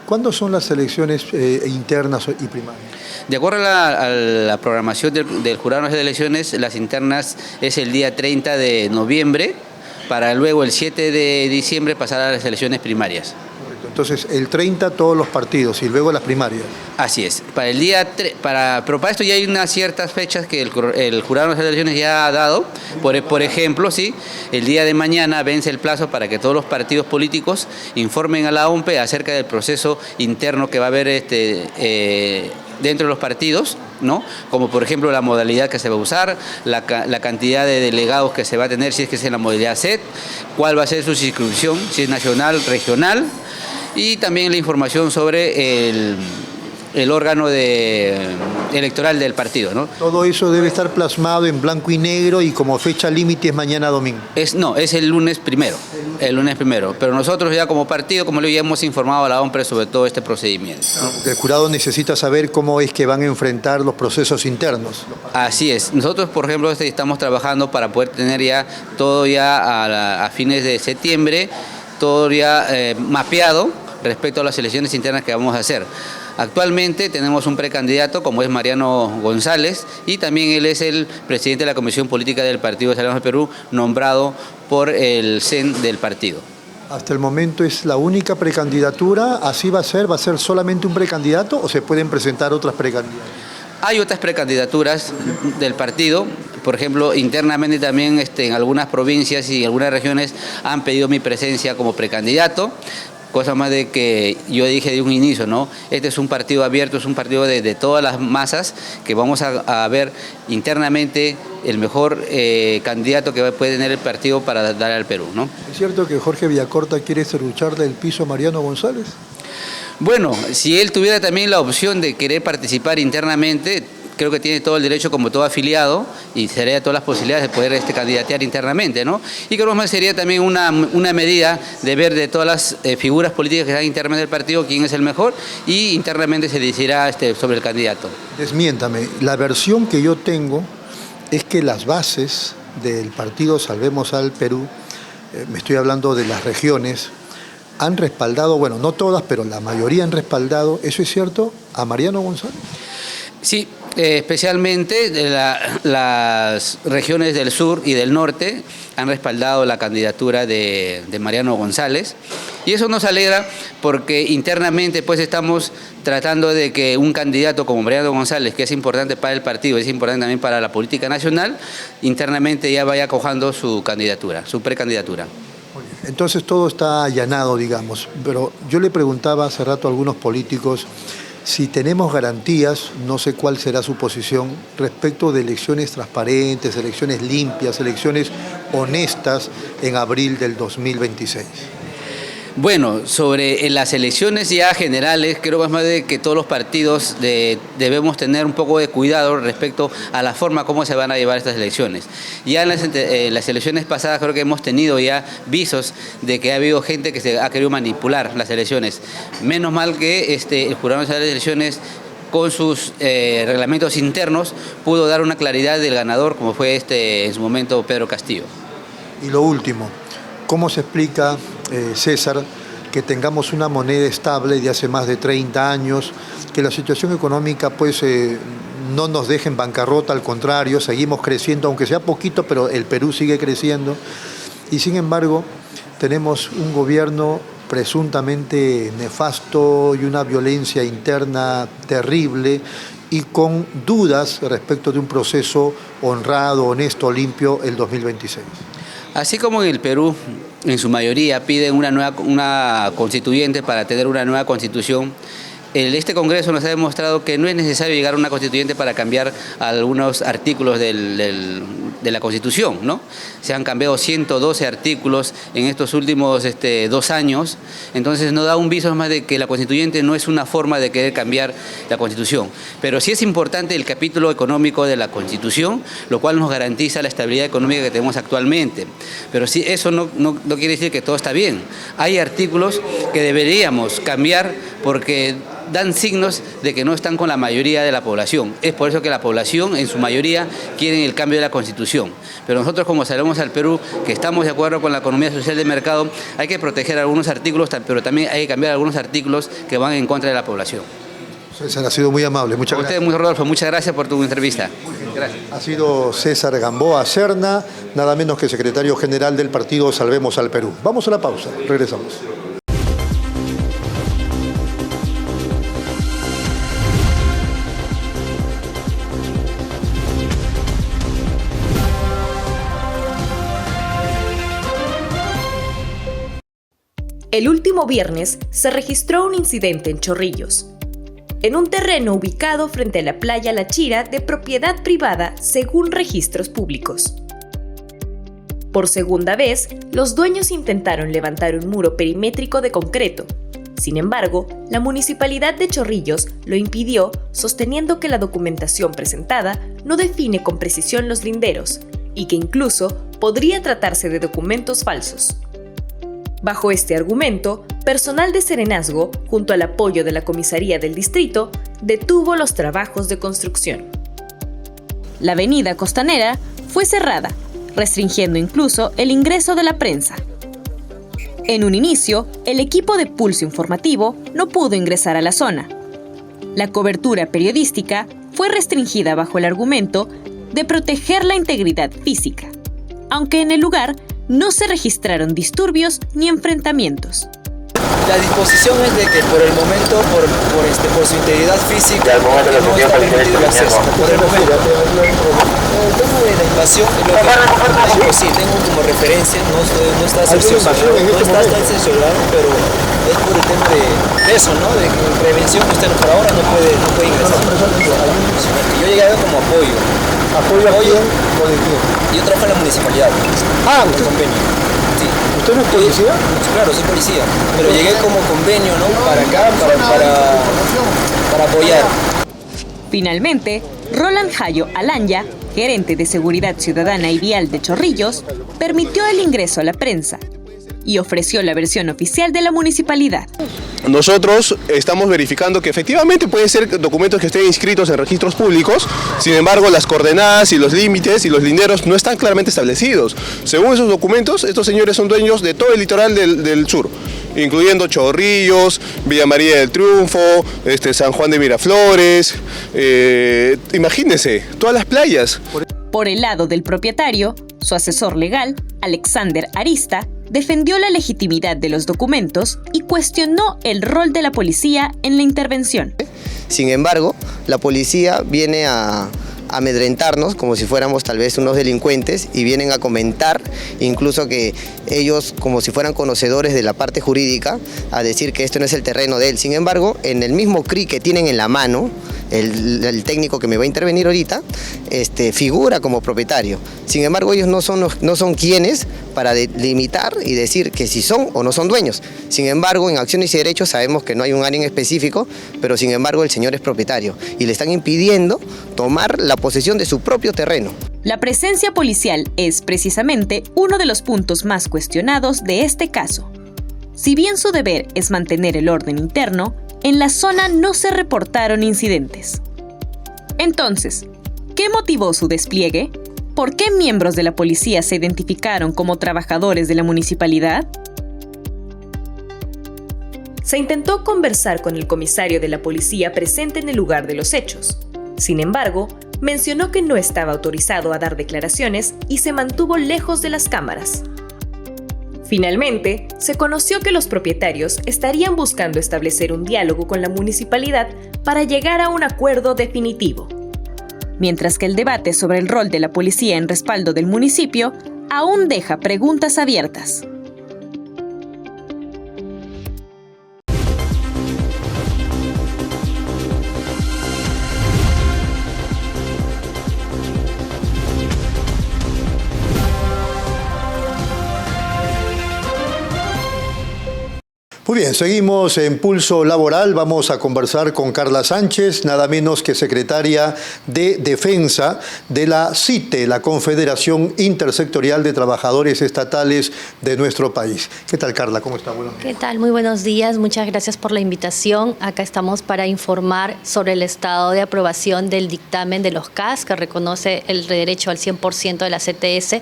¿Cuándo son las elecciones internas y primarias? De acuerdo a la programación del Jurado Nacional de Elecciones, las internas es el día 30 de noviembre, para luego el 7 de diciembre pasar a las elecciones primarias. Entonces, el 30 todos los partidos y luego las primarias. Así es. Para el día pero para esto ya hay unas ciertas fechas que el Jurado Nacional de Elecciones ya ha dado. Por ejemplo, sí, el día de mañana vence el plazo para que todos los partidos políticos informen a la OMPE acerca del proceso interno que va a haber dentro de los partidos, ¿no? Como por ejemplo la modalidad que se va a usar, la cantidad de delegados que se va a tener si es que es en la modalidad SET, cuál va a ser su circunscripción, si es nacional, regional, y también la información sobre el órgano electoral del partido, ¿no? Todo eso debe estar plasmado en blanco y negro y como fecha límite es mañana domingo. Es el lunes primero. Pero nosotros ya como partido, como le ya hemos informado a la OMPRE sobre todo este procedimiento, ¿no? El jurado necesita saber cómo es que van a enfrentar los procesos internos. Así es. Nosotros, por ejemplo, estamos trabajando para poder tener ya todo ya a fines de septiembre, todo ya mapeado respecto a las elecciones internas que vamos a hacer. Actualmente tenemos un precandidato como es Mariano González y también él es el presidente de la Comisión Política del Partido Salvemos al Perú, nombrado por el CEN del partido. Hasta el momento es la única precandidatura, ¿así va a ser solamente un precandidato o se pueden presentar otras precandidaturas? Hay otras precandidaturas del partido, por ejemplo, internamente también en algunas provincias y algunas regiones han pedido mi presencia como precandidato. Cosa más de que yo dije de un inicio, ¿no? Este es un partido abierto, es un partido de todas las masas, que vamos a ver internamente el mejor candidato que puede tener el partido para dar al Perú, ¿no? ¿Es cierto que Jorge Villacorta quiere serrucharle el piso a Mariano González? Bueno, si él tuviera también la opción de querer participar internamente, creo que tiene todo el derecho como todo afiliado y sería todas las posibilidades de poder candidatear internamente, ¿no? Y creo que sería también una medida de ver de todas las figuras políticas que están internamente del partido quién es el mejor y internamente se decidirá sobre el candidato. Desmiéntame, la versión que yo tengo es que las bases del partido Salvemos al Perú, me estoy hablando de las regiones, han respaldado, bueno, no todas, pero la mayoría han respaldado, ¿eso es cierto?, a Mariano González. Sí, especialmente las regiones del sur y del norte han respaldado la candidatura de Mariano González y eso nos alegra porque internamente pues estamos tratando de que un candidato como Mariano González, que es importante para el partido, es importante también para la política nacional, internamente ya vaya cojando su candidatura, su precandidatura. Entonces todo está allanado, digamos, pero yo le preguntaba hace rato a algunos políticos si tenemos garantías, no sé cuál será su posición, respecto de elecciones transparentes, elecciones limpias, elecciones honestas en abril del 2026. Bueno, sobre las elecciones ya generales, creo que es más de que todos los partidos debemos tener un poco de cuidado respecto a la forma como se van a llevar estas elecciones. Ya en las elecciones pasadas creo que hemos tenido ya visos de que ha habido gente que se ha querido manipular las elecciones. Menos mal que el Jurado Nacional de Elecciones con sus reglamentos internos pudo dar una claridad del ganador, como fue en su momento Pedro Castillo. Y lo último, ¿cómo se explica, César, que tengamos una moneda estable de hace más de 30 años, que la situación económica pues no nos deje en bancarrota, al contrario, seguimos creciendo, aunque sea poquito, pero el Perú sigue creciendo, y sin embargo tenemos un gobierno presuntamente nefasto y una violencia interna terrible y con dudas respecto de un proceso honrado, honesto, limpio el 2026? Así como en el Perú, en su mayoría, piden una constituyente para tener una nueva constitución, este Congreso nos ha demostrado que no es necesario llegar a una constituyente para cambiar algunos artículos de la Constitución, ¿no? Se han cambiado 112 artículos en estos últimos 2 años, entonces nos da un viso más de que la constituyente no es una forma de querer cambiar la Constitución. Pero sí es importante el capítulo económico de la Constitución, lo cual nos garantiza la estabilidad económica que tenemos actualmente. Pero sí, eso no quiere decir que todo está bien. Hay artículos que deberíamos cambiar porque dan signos de que no están con la mayoría de la población. Es por eso que la población, en su mayoría, quiere el cambio de la Constitución. Pero nosotros, como Salvemos al Perú, que estamos de acuerdo con la economía social de mercado, hay que proteger algunos artículos, pero también hay que cambiar algunos artículos que van en contra de la población. César, ha sido muy amable. Muchas gracias. Usted, Rodolfo, muchas gracias por tu entrevista. Gracias. Ha sido César Gamboa Serna, nada menos que secretario general del partido Salvemos al Perú. Vamos a la pausa, regresamos. El último viernes se registró un incidente en Chorrillos, en un terreno ubicado frente a la playa La Chira de propiedad privada según registros públicos. Por segunda vez, los dueños intentaron levantar un muro perimétrico de concreto, Sin embargo, la Municipalidad de Chorrillos lo impidió, sosteniendo que la documentación presentada no define con precisión los linderos y que incluso podría tratarse de documentos falsos. Bajo este argumento, personal de Serenazgo, junto al apoyo de la comisaría del distrito, detuvo los trabajos de construcción. La avenida Costanera fue cerrada, restringiendo incluso el ingreso de la prensa. En un inicio, el equipo de Pulso Informativo no pudo ingresar a la zona. La cobertura periodística fue restringida bajo el argumento de proteger la integridad física, aunque en el lugar no se registraron disturbios ni enfrentamientos. La disposición es de que por el momento, por su integridad física, no está permitido el acceso. Por el momento. El tema de la invasión, sí, tengo como referencia, no está censurado, pero es por el tema de eso, ¿no? De que prevención, usted por ahora no puede ingresar. Yo llegué a ver como apoyo. ¿Apoyo a quién o de quién? Yo trabajo en la municipalidad. ¿Usted? Convenio. Sí. ¿Usted no es policía? Claro, soy policía, pero llegué como convenio, ¿no? Para acá, para apoyar. Finalmente, Roland Jayo Alanya, gerente de Seguridad Ciudadana y Vial de Chorrillos, permitió el ingreso a la prensa y ofreció la versión oficial de la municipalidad. Nosotros estamos verificando que efectivamente pueden ser documentos que estén inscritos en registros públicos, sin embargo las coordenadas y los límites y los linderos no están claramente establecidos. Según esos documentos, estos señores son dueños de todo el litoral del sur, incluyendo Chorrillos, Villa María del Triunfo, San Juan de Miraflores, imagínense, todas las playas. Por el lado del propietario, su asesor legal, Alexander Arista, defendió la legitimidad de los documentos y cuestionó el rol de la policía en la intervención. Sin embargo, la policía viene a amedrentarnos como si fuéramos tal vez unos delincuentes y vienen a comentar, incluso que ellos como si fueran conocedores de la parte jurídica, a decir que esto no es el terreno de él. Sin embargo, en el mismo CRI que tienen en la mano, el técnico que me va a intervenir ahorita, figura como propietario. Sin embargo, ellos no son quienes para delimitar y decir que si son o no son dueños. Sin embargo, en Acciones y Derechos sabemos que no hay un área en específico, pero sin embargo el señor es propietario y le están impidiendo tomar la posesión de su propio terreno. La presencia policial es precisamente uno de los puntos más cuestionados de este caso. Si bien su deber es mantener el orden interno, en la zona no se reportaron incidentes. Entonces, ¿qué motivó su despliegue? ¿Por qué miembros de la policía se identificaron como trabajadores de la municipalidad? Se intentó conversar con el comisario de la policía presente en el lugar de los hechos. Sin embargo, mencionó que no estaba autorizado a dar declaraciones y se mantuvo lejos de las cámaras. Finalmente, se conoció que los propietarios estarían buscando establecer un diálogo con la municipalidad para llegar a un acuerdo definitivo. Mientras que el debate sobre el rol de la policía en respaldo del municipio aún deja preguntas abiertas. Muy bien, seguimos en Pulso Laboral. Vamos a conversar con Carla Sánchez, nada menos que secretaria de Defensa de la CITE, la Confederación Intersectorial de Trabajadores Estatales de nuestro país. ¿Qué tal, Carla? ¿Cómo está? Buenos días. ¿Qué tal? Muy buenos días. Muchas gracias por la invitación. Acá estamos para informar sobre el estado de aprobación del dictamen de los CAS, que reconoce el derecho al 100% de la CTS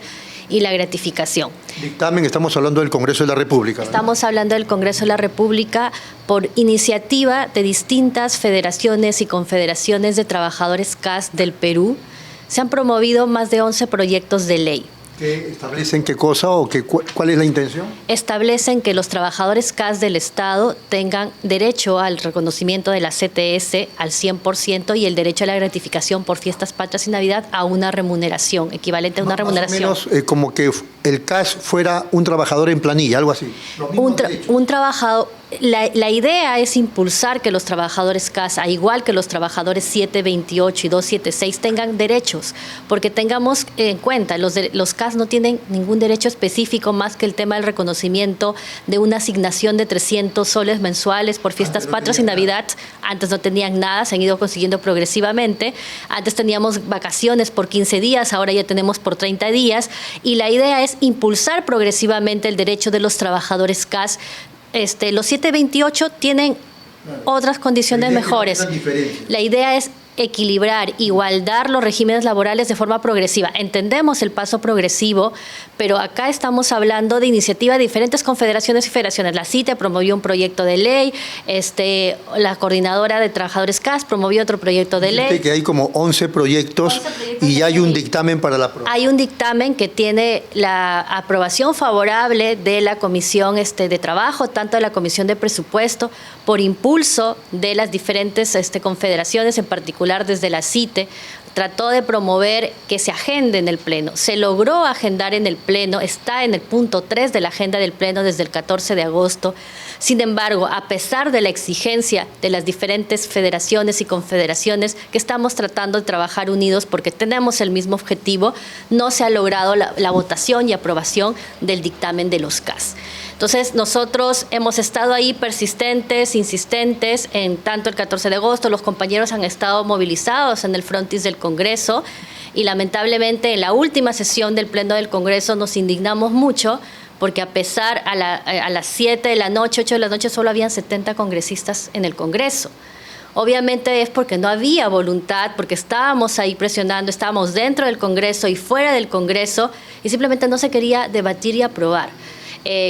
y la gratificación. Dictamen, estamos hablando del Congreso de la República, ¿verdad? Estamos hablando del Congreso de la República por iniciativa de distintas federaciones y confederaciones de trabajadores CAS del Perú. Se han promovido más de 11 proyectos de ley. ¿Qué establecen qué cosa o cuál es la intención? Establecen que los trabajadores CAS del Estado tengan derecho al reconocimiento de la CTS al 100% y el derecho a la gratificación por fiestas patrias y Navidad a una remuneración, equivalente a una remuneración. Más o menos como que el CAS fuera un trabajador en planilla, algo así. Un trabajador. La idea es impulsar que los trabajadores CAS, a igual que los trabajadores 728 y 276, tengan derechos, porque tengamos en cuenta, los CAS no tienen ningún derecho específico más que el tema del reconocimiento de una asignación de 300 soles mensuales por fiestas patrias y Navidad. Antes no tenían nada, se han ido consiguiendo progresivamente. Antes teníamos vacaciones por 15 días, ahora ya tenemos por 30 días, y la idea es impulsar progresivamente el derecho de los trabajadores CAS. Los 728 tienen otras condiciones mejores. La idea es equilibrar, igualdar los regímenes laborales de forma progresiva. Entendemos el paso progresivo, pero acá estamos hablando de iniciativa de diferentes confederaciones y federaciones. La CITE promovió un proyecto de ley, la coordinadora de trabajadores CAS promovió otro proyecto de ley. Que hay como 11 proyectos y ya hay un dictamen para la aprobación. Hay un dictamen que tiene la aprobación favorable de la Comisión de Trabajo, tanto de la Comisión de Presupuesto, por impulso de las diferentes confederaciones, en particular desde la CITE, trató de promover que se agende en el Pleno. Se logró agendar en el Pleno, está en el punto 3 de la agenda del Pleno desde el 14 de agosto. Sin embargo, a pesar de la exigencia de las diferentes federaciones y confederaciones que estamos tratando de trabajar unidos porque tenemos el mismo objetivo, no se ha logrado la votación y aprobación del dictamen de los CAS. Entonces, nosotros hemos estado ahí persistentes, insistentes, en tanto el 14 de agosto, los compañeros han estado movilizados en el frontis del Congreso y lamentablemente en la última sesión del Pleno del Congreso nos indignamos mucho porque a pesar a las 7 de la noche, 8 de la noche, solo habían 70 congresistas en el Congreso. Obviamente es porque no había voluntad, porque estábamos ahí presionando, estábamos dentro del Congreso y fuera del Congreso y simplemente no se quería debatir y aprobar.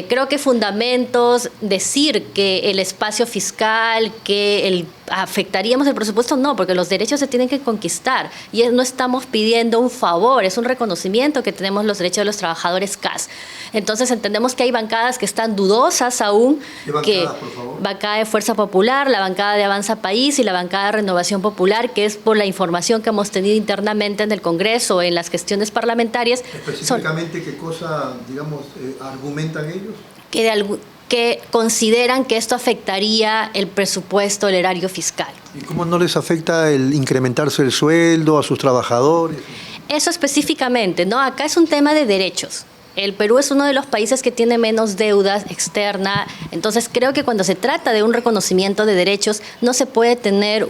Creo que fundamentos, decir que el espacio fiscal, que afectaríamos el presupuesto, no, porque los derechos se tienen que conquistar y no estamos pidiendo un favor, es un reconocimiento que tenemos los derechos de los trabajadores CAS. Entonces entendemos que hay bancadas que están dudosas aún, que bancada de Fuerza Popular, la bancada de Avanza País y la bancada de Renovación Popular, que es por la información que hemos tenido internamente en el Congreso, en las gestiones parlamentarias. Específicamente, ¿qué cosa, digamos, argumentan ellos? Que consideran que esto afectaría el presupuesto, el erario fiscal. ¿Y cómo no les afecta el incrementarse el sueldo a sus trabajadores? Eso específicamente, ¿no? Acá es un tema de derechos. El Perú es uno de los países que tiene menos deuda externa, entonces creo que cuando se trata de un reconocimiento de derechos no se puede tener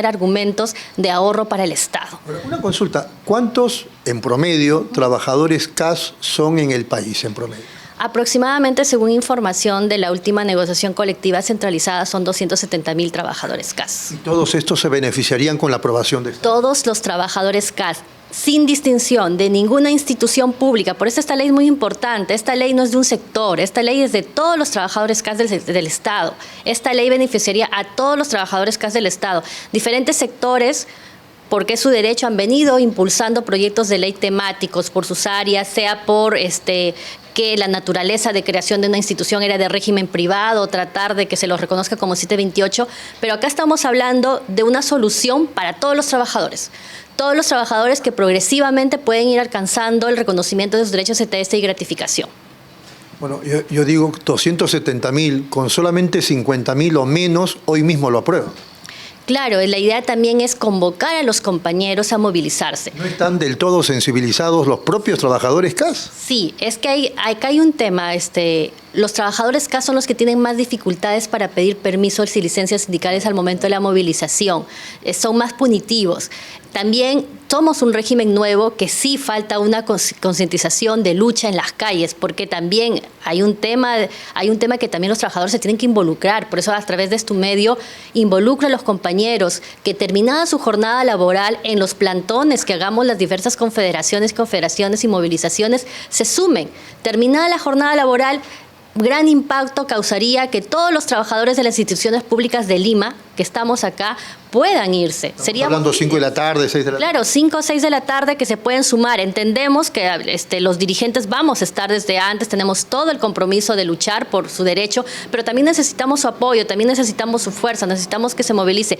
argumentos de ahorro para el Estado. Una consulta, ¿cuántos en promedio trabajadores CAS son en el país en promedio? Aproximadamente, según información de la última negociación colectiva centralizada, son 270.000 trabajadores CAS. ¿Y todos estos se beneficiarían con la aprobación de esta? Todos los trabajadores CAS, sin distinción de ninguna institución pública. Por eso esta ley es muy importante. Esta ley no es de un sector, esta ley es de todos los trabajadores CAS del Estado. Esta ley beneficiaría a todos los trabajadores CAS del Estado. Diferentes sectores, porque es su derecho, han venido impulsando proyectos de ley temáticos por sus áreas, sea por que la naturaleza de creación de una institución era de régimen privado, tratar de que se los reconozca como 728, pero acá estamos hablando de una solución para todos los trabajadores que progresivamente pueden ir alcanzando el reconocimiento de sus derechos ETS y gratificación. Bueno, yo digo 270.000, con solamente 50.000 o menos, hoy mismo lo apruebo. Claro, la idea también es convocar a los compañeros a movilizarse. ¿No están del todo sensibilizados los propios trabajadores CAS? Sí, es que acá hay un tema, los trabajadores CAS son los que tienen más dificultades para pedir permisos y licencias sindicales al momento de la movilización, son más punitivos. También somos un régimen nuevo que sí falta una concientización de lucha en las calles, porque también hay un tema que también los trabajadores se tienen que involucrar. Por eso a través de este medio involucra a los compañeros que terminada su jornada laboral en los plantones que hagamos las diversas confederaciones y movilizaciones se sumen. Terminada la jornada laboral, gran impacto causaría que todos los trabajadores de las instituciones públicas de Lima que estamos acá puedan irse. Sería hablando 5 de la tarde, 6 de la tarde. Claro, 5 o 6 de la tarde que se pueden sumar. Entendemos que los dirigentes vamos a estar desde antes, tenemos todo el compromiso de luchar por su derecho, pero también necesitamos su apoyo, también necesitamos su fuerza, necesitamos que se movilice.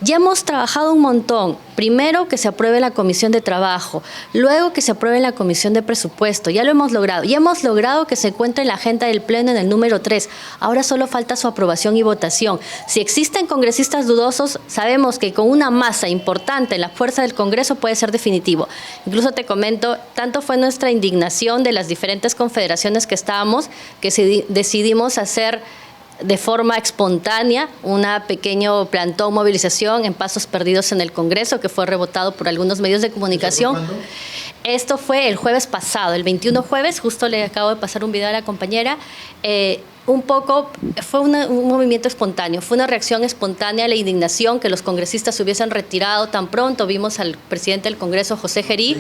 Ya hemos trabajado un montón. Primero que se apruebe la Comisión de Trabajo, luego que se apruebe la Comisión de Presupuesto. Ya lo hemos logrado. Ya hemos logrado que se encuentre en la agenda del Pleno en el número 3. Ahora solo falta su aprobación y votación. Si existen congresistas dudosos, sabemos que con una masa importante en la fuerza del Congreso puede ser definitivo. Incluso te comento, tanto fue nuestra indignación de las diferentes confederaciones que estábamos, que decidimos hacer de forma espontánea una pequeño plantón movilización en Pasos Perdidos en el Congreso, que fue rebotado por algunos medios de comunicación. Esto fue el jueves pasado, el 21 jueves, justo le acabo de pasar un video a la compañera. Un poco fue un movimiento espontáneo, fue una reacción espontánea a la indignación que los congresistas se hubiesen retirado tan pronto. Vimos al presidente del Congreso, José Gerí,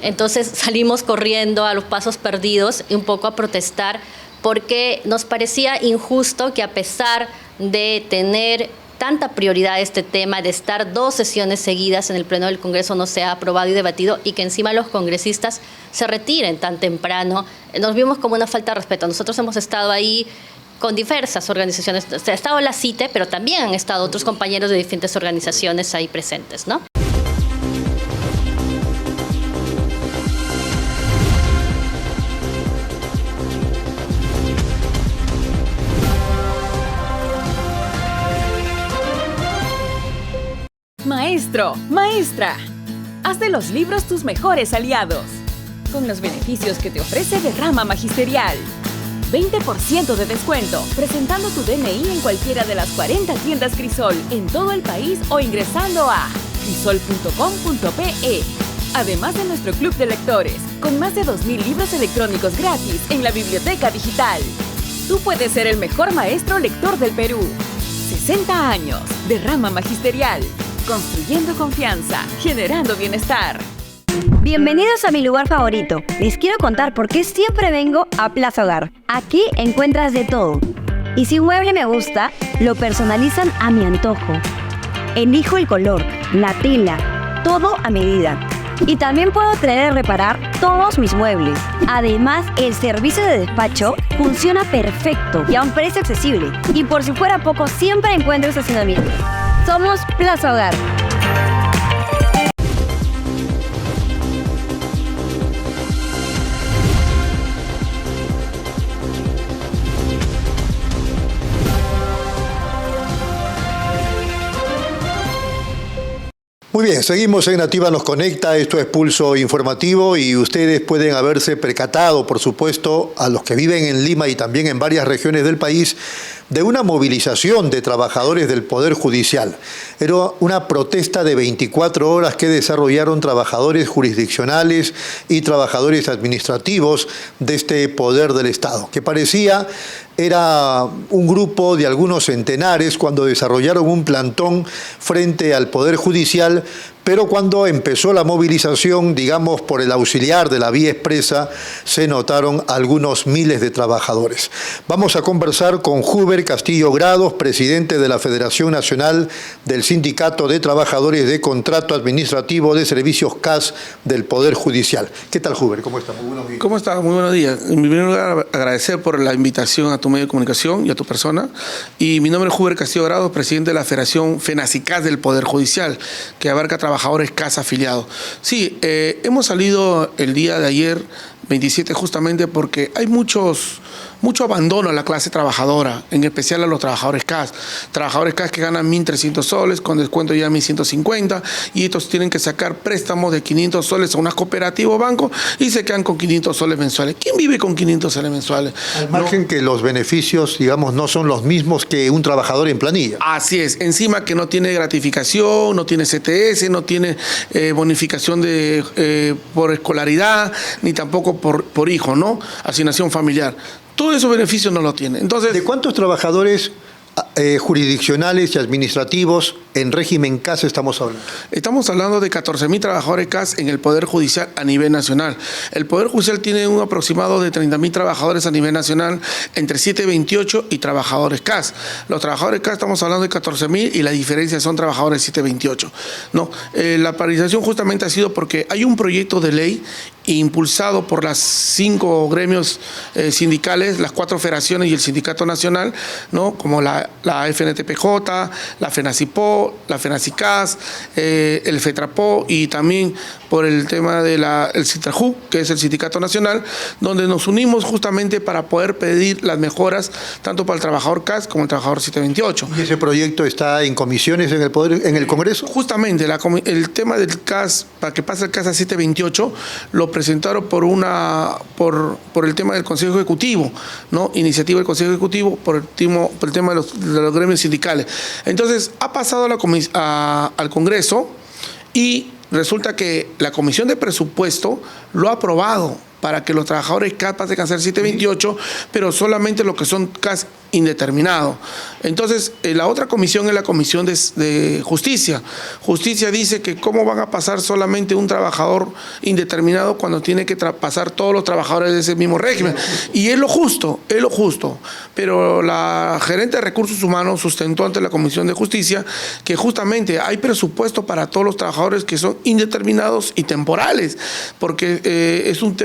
entonces salimos corriendo a los Pasos Perdidos y un poco a protestar, porque nos parecía injusto que a pesar de tener tanta prioridad este tema, de estar 2 sesiones seguidas en el Pleno del Congreso, no sea aprobado y debatido, y que encima los congresistas se retiren tan temprano. Nos vimos como una falta de respeto. Nosotros hemos estado ahí con diversas organizaciones. Ha estado la CITE, pero también han estado otros compañeros de diferentes organizaciones ahí presentes, ¿no? Maestro, maestra, haz de los libros tus mejores aliados. Con los beneficios que te ofrece Derrama Magisterial. 20% de descuento presentando tu DNI en cualquiera de las 40 tiendas Crisol en todo el país o ingresando a crisol.com.pe. Además de nuestro club de lectores, con más de 2.000 libros electrónicos gratis en la biblioteca digital. Tú puedes ser el mejor maestro lector del Perú. 60 años, Derrama Magisterial. Construyendo confianza, generando bienestar. Bienvenidos a mi lugar favorito. Les quiero contar por qué siempre vengo a Plaza Hogar. Aquí encuentras de todo. Y si un mueble me gusta, lo personalizan a mi antojo. Elijo el color, la tela, todo a medida. Y también puedo traer y reparar todos mis muebles. Además, el servicio de despacho funciona perfecto y a un precio accesible. Y por si fuera poco, siempre encuentro estacionamiento. Somos Plaza Hogar. Muy bien, seguimos en Nativa Nos Conecta, esto es Pulso Informativo y ustedes pueden haberse percatado, por supuesto, a los que viven en Lima y también en varias regiones del país, de una movilización de trabajadores del Poder Judicial. Era una protesta de 24 horas que desarrollaron trabajadores jurisdiccionales y trabajadores administrativos de este poder del Estado, que parecía era un grupo de algunos centenares cuando desarrollaron un plantón frente al Poder Judicial, pero cuando empezó la movilización, digamos, por el auxiliar de la vía expresa, se notaron algunos miles de trabajadores. Vamos a conversar con Huber Castillo Grados, presidente de la Federación Nacional del Sindicato de Trabajadores de Contrato Administrativo de Servicios CAS del Poder Judicial. ¿Qué tal, Huber? ¿Cómo está? Muy buenos días. ¿Cómo está? Muy buenos días. En primer lugar, agradecer por la invitación a tu medio de comunicación y a tu persona. Y mi nombre es Huber Castillo Grados, presidente de la Federación FENACICAS del Poder Judicial, que abarca trabajadores CAS afiliados. Sí, hemos salido el día de ayer, 27, justamente porque hay mucho abandono a la clase trabajadora, en especial a los trabajadores CAS que ganan 1.300 soles, con descuento ya 1.150, y estos tienen que sacar préstamos de 500 soles a una cooperativa o banco y se quedan con 500 soles mensuales. ¿Quién vive con 500 soles mensuales? Al margen que los beneficios, digamos, no son los mismos que un trabajador en planilla. Así es, encima que no tiene gratificación, no tiene CTS, no tiene bonificación por escolaridad, ni tampoco por hijo, ¿no? Asignación familiar. Todos esos beneficios no los tiene. Entonces, ¿de cuántos trabajadores jurisdiccionales y administrativos en régimen CAS estamos hablando? Estamos hablando de 14.000 trabajadores CAS en el Poder Judicial a nivel nacional. El Poder Judicial tiene un aproximado de 30.000 trabajadores a nivel nacional, entre 728 y trabajadores CAS. Los trabajadores CAS estamos hablando de 14.000 y la diferencia son trabajadores 728. No, la paralización justamente ha sido porque hay un proyecto de ley impulsado por las 5 gremios sindicales, las 4 federaciones y el Sindicato Nacional, ¿no? Como la FNTPJ, la FENACIPO, la FENACICAS, el FETRAPO y también por el tema del CITRAJU, que es el Sindicato Nacional, donde nos unimos justamente para poder pedir las mejoras tanto para el trabajador CAS como el trabajador 728. ¿Y ese proyecto está en comisiones en el Congreso? Justamente, el tema del CAS, para que pase el CAS a 728, lo presentaron por el tema del Consejo Ejecutivo, ¿no? Iniciativa del Consejo Ejecutivo por el tema de los gremios sindicales. Entonces, ha pasado al Congreso y resulta que la Comisión de Presupuesto lo ha aprobado para que los trabajadores CAS pasen a ser 728, pero solamente los que son CAS indeterminados. Entonces, la otra comisión es la Comisión de Justicia. Justicia dice que cómo van a pasar solamente un trabajador indeterminado cuando tiene que pasar todos los trabajadores de ese mismo régimen. Y es lo justo, Pero la gerente de Recursos Humanos sustentó ante la Comisión de Justicia que justamente hay presupuesto para todos los trabajadores que son indeterminados y temporales, porque es un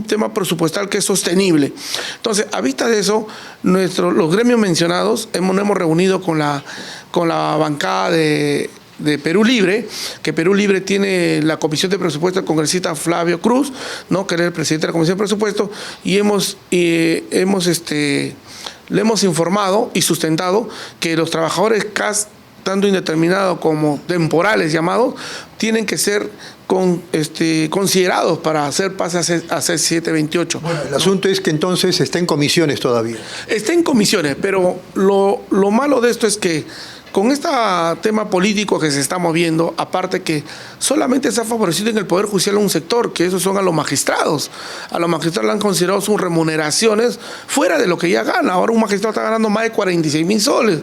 tema presupuestal que es sostenible. Entonces, a vista de eso, los gremios mencionados hemos reunido con la bancada de Perú Libre, que Perú Libre tiene la Comisión de Presupuesto del congresista Flavio Cruz, ¿no? Que era el presidente de la Comisión de Presupuesto, y le hemos informado y sustentado que los trabajadores CAS, tanto indeterminados como temporales llamados, tienen que ser considerados para hacer pase a ser 728. Bueno, el asunto es que entonces está en comisiones todavía. Está en comisiones, pero lo malo de esto es que con este tema político que se está moviendo, aparte que solamente se ha favorecido en el Poder Judicial un sector, que esos son a los magistrados. A los magistrados le han considerado sus remuneraciones fuera de lo que ya gana. Ahora un magistrado está ganando más de 46.000 soles,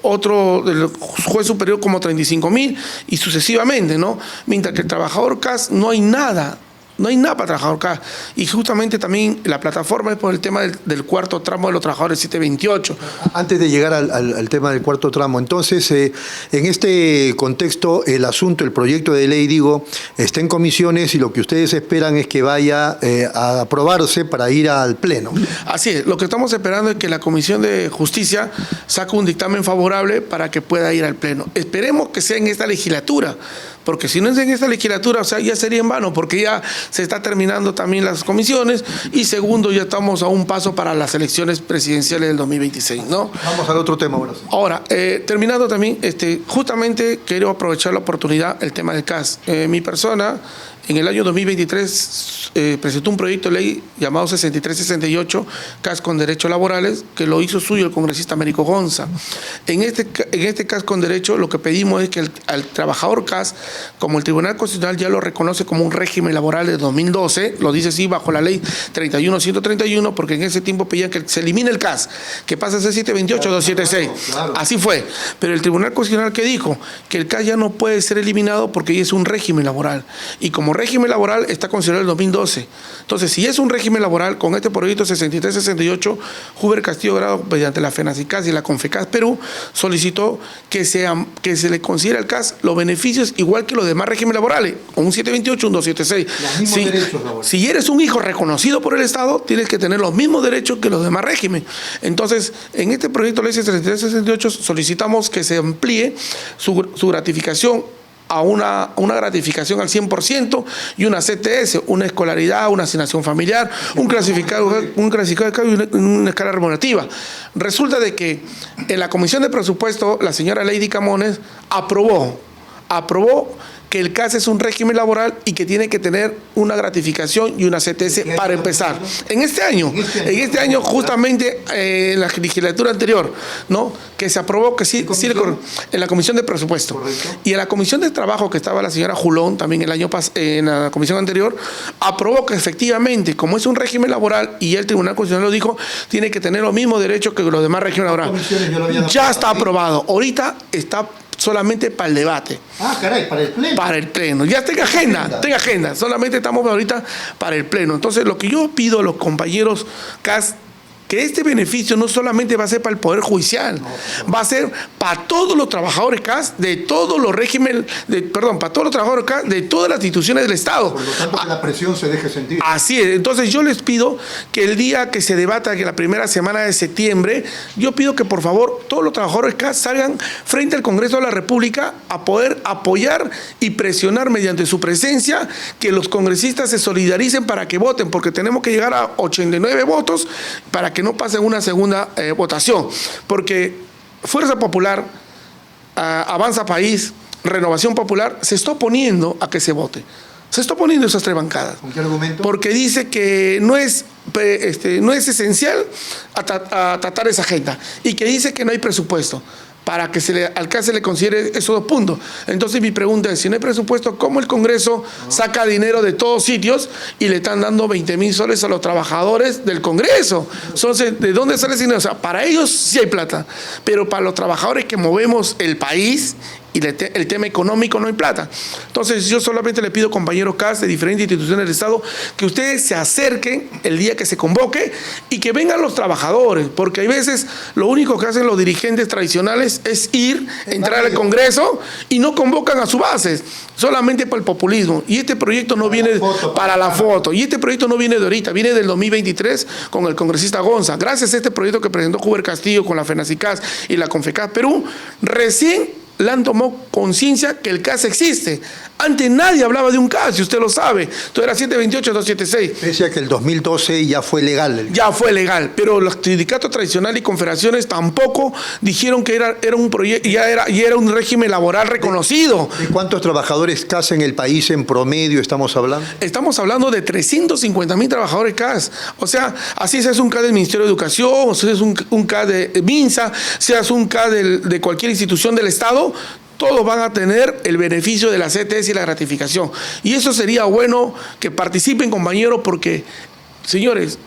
otro del juez superior como 35.000 y sucesivamente, ¿no? Mientras que el trabajador CAS no hay nada. No hay nada para trabajador CAS. Y justamente también la plataforma es por el tema del cuarto tramo de los trabajadores 728. Antes de llegar al tema del cuarto tramo, entonces, en este contexto, el proyecto de ley, está en comisiones y lo que ustedes esperan es que vaya a aprobarse para ir al Pleno. Así es. Lo que estamos esperando es que la Comisión de Justicia saque un dictamen favorable para que pueda ir al Pleno. Esperemos que sea en esta legislatura, porque si no es en esta legislatura, ya sería en vano, porque ya se está terminando también las comisiones y segundo, ya estamos a un paso para las elecciones presidenciales del 2026, ¿no? Vamos al otro tema ahora. Ahora, terminando también, justamente quiero aprovechar la oportunidad, el tema del CAS. Mi persona, en el año 2023, presentó un proyecto de ley llamado 6368, CAS con derechos laborales, que lo hizo suyo el congresista Américo Gonza. En este CAS con derecho, lo que pedimos es que al trabajador CAS, como el Tribunal Constitucional ya lo reconoce como un régimen laboral de 2012, lo dice así bajo la ley 31.131, porque en ese tiempo pedían que se elimine el CAS, que pase a ser 728-276. Claro. Así fue. Pero el Tribunal Constitucional, ¿qué dijo? Que el CAS ya no puede ser eliminado porque ya es un régimen laboral. Y como régimen laboral está considerado el 2012. Entonces, si es un régimen laboral, con este proyecto 6368, Huber Castillo Grado, mediante la FENACICAS y la CONFECAS Perú, solicitó que se le considere al CAS los beneficios igual que los demás regímenes laborales, un 728, un 276. Si eres un hijo reconocido por el Estado, tienes que tener los mismos derechos que los demás regímenes. Entonces, en este proyecto de ley 6368 solicitamos que se amplíe su gratificación a una gratificación al 100% y una CTS, una escolaridad, una asignación familiar, un clasificado y una escala remunerativa. Resulta de que en la Comisión de Presupuesto la señora Lady Camones aprobó que el CAS es un régimen laboral y que tiene que tener una gratificación y una CTS para empezar. En este año justamente en la legislatura anterior, ¿no? Que se aprobó, que sí, en la Comisión de Presupuesto. Correcto. Y en la Comisión de Trabajo, que estaba la señora Julón, también en la comisión anterior, aprobó que efectivamente, como es un régimen laboral, y el Tribunal Constitucional lo dijo, tiene que tener los mismos derechos que los demás regímenes laborales. Ya está aprobado. Ahorita está solamente para el debate. Ah, caray, para el pleno. Para el pleno. Ya tenga agenda. Solamente estamos ahorita para el pleno. Entonces, lo que yo pido a los compañeros CAS, que este beneficio no solamente va a ser para el Poder Judicial, va a ser para todos los trabajadores CAS, de todos los regímenes, para todos los trabajadores CAS, de todas las instituciones del Estado. Por lo tanto, que la presión se deje sentir. Así es. Entonces, yo les pido que el día que se debata, que la primera semana de septiembre, yo pido que por favor todos los trabajadores CAS salgan frente al Congreso de la República a poder apoyar y presionar mediante su presencia que los congresistas se solidaricen para que voten, porque tenemos que llegar a 89 votos para que no pase una segunda votación, porque Fuerza Popular, Avanza País, Renovación Popular se está oponiendo a que se vote. Se está oponiendo esas tres bancadas. ¿Con qué argumento? Porque dice que no es esencial tratar esa agenda y que dice que no hay presupuesto para que al CAS se le considere esos 2 puntos. Entonces mi pregunta es, si no hay presupuesto, ¿cómo el Congreso saca dinero de todos sitios y le están dando 20,000 soles a los trabajadores del Congreso? Entonces, ¿de dónde sale ese dinero? O sea, para ellos sí hay plata, pero para los trabajadores que movemos el país y el tema económico no hay plata. Entonces yo solamente le pido, compañeros CAS de diferentes instituciones del Estado, que ustedes se acerquen el día que se convoque y que vengan los trabajadores, porque hay veces lo único que hacen los dirigentes tradicionales es entrar al Congreso y no convocan a sus bases, solamente para el populismo. Y este proyecto no viene para la foto, y este proyecto no viene de ahorita, viene del 2023 con el congresista Gonza. Gracias a este proyecto que presentó Huber Castillo con la FENACICAS y la CONFECAS Perú, recién le han tomado conciencia que el CAS existe. Antes nadie hablaba de un CAS, y usted lo sabe. Todo era 728, 276. Pese a que el 2012 ya fue legal. Ya fue legal, pero los sindicatos tradicionales y confederaciones tampoco dijeron que era un proyecto, ya era un régimen laboral reconocido. ¿De cuántos trabajadores CAS en el país en promedio estamos hablando? Estamos hablando de 350,000 trabajadores CAS. O sea, así seas un CAS del Ministerio de Educación, o seas un CAS de MINSA, seas un CAS de cualquier institución del Estado, todos van a tener el beneficio de la CTS y la gratificación. Y eso sería bueno que participen, compañeros, porque, señores,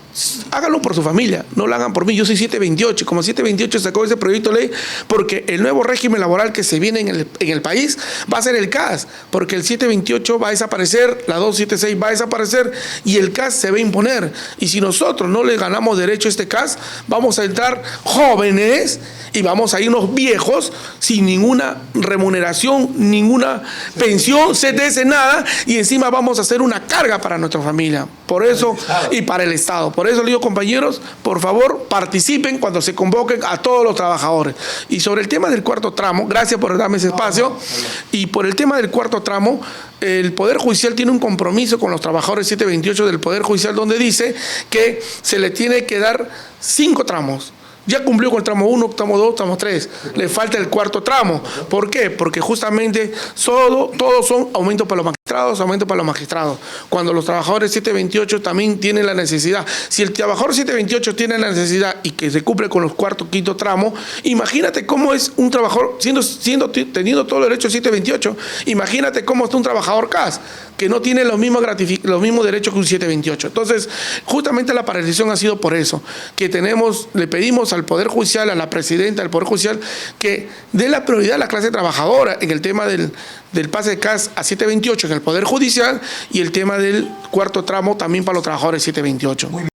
háganlo por su familia, no lo hagan por mí. Yo soy 728, como 728 sacó ese proyecto de ley, porque el nuevo régimen laboral que se viene en el país va a ser el CAS, porque el 728 va a desaparecer, la 276 va a desaparecer y el CAS se va a imponer. Y si nosotros no le ganamos derecho a este CAS, vamos a entrar jóvenes y vamos a irnos viejos sin ninguna remuneración, ninguna pensión, CTS, nada, y encima vamos a hacer una carga para nuestra familia. Por eso, y para el Estado. Por eso le digo, compañeros, por favor, participen cuando se convoquen a todos los trabajadores. Y sobre el tema del cuarto tramo, gracias por darme ese espacio, y por el tema del cuarto tramo, el Poder Judicial tiene un compromiso con los trabajadores 728 del Poder Judicial, donde dice que se le tiene que dar 5 tramos. Ya cumplió con el tramo 1, tramo 2, tramo 3. Le falta el cuarto tramo. ¿Por qué? Porque justamente todos son aumentos para los magistrados, aumentos para los magistrados. Cuando los trabajadores 728 también tienen la necesidad. Si el trabajador 728 tiene la necesidad y que se cumple con los cuarto, quinto tramo, imagínate cómo es un trabajador, teniendo todo el derecho 728, imagínate cómo está un trabajador CAS, que no tiene los mismos derechos que un 728. Entonces, justamente la paralización ha sido por eso, que le pedimos al Poder Judicial, a la presidenta del Poder Judicial, que dé la prioridad a la clase trabajadora en el tema del pase de CAS a 728 en el Poder Judicial y el tema del cuarto tramo también para los trabajadores 728.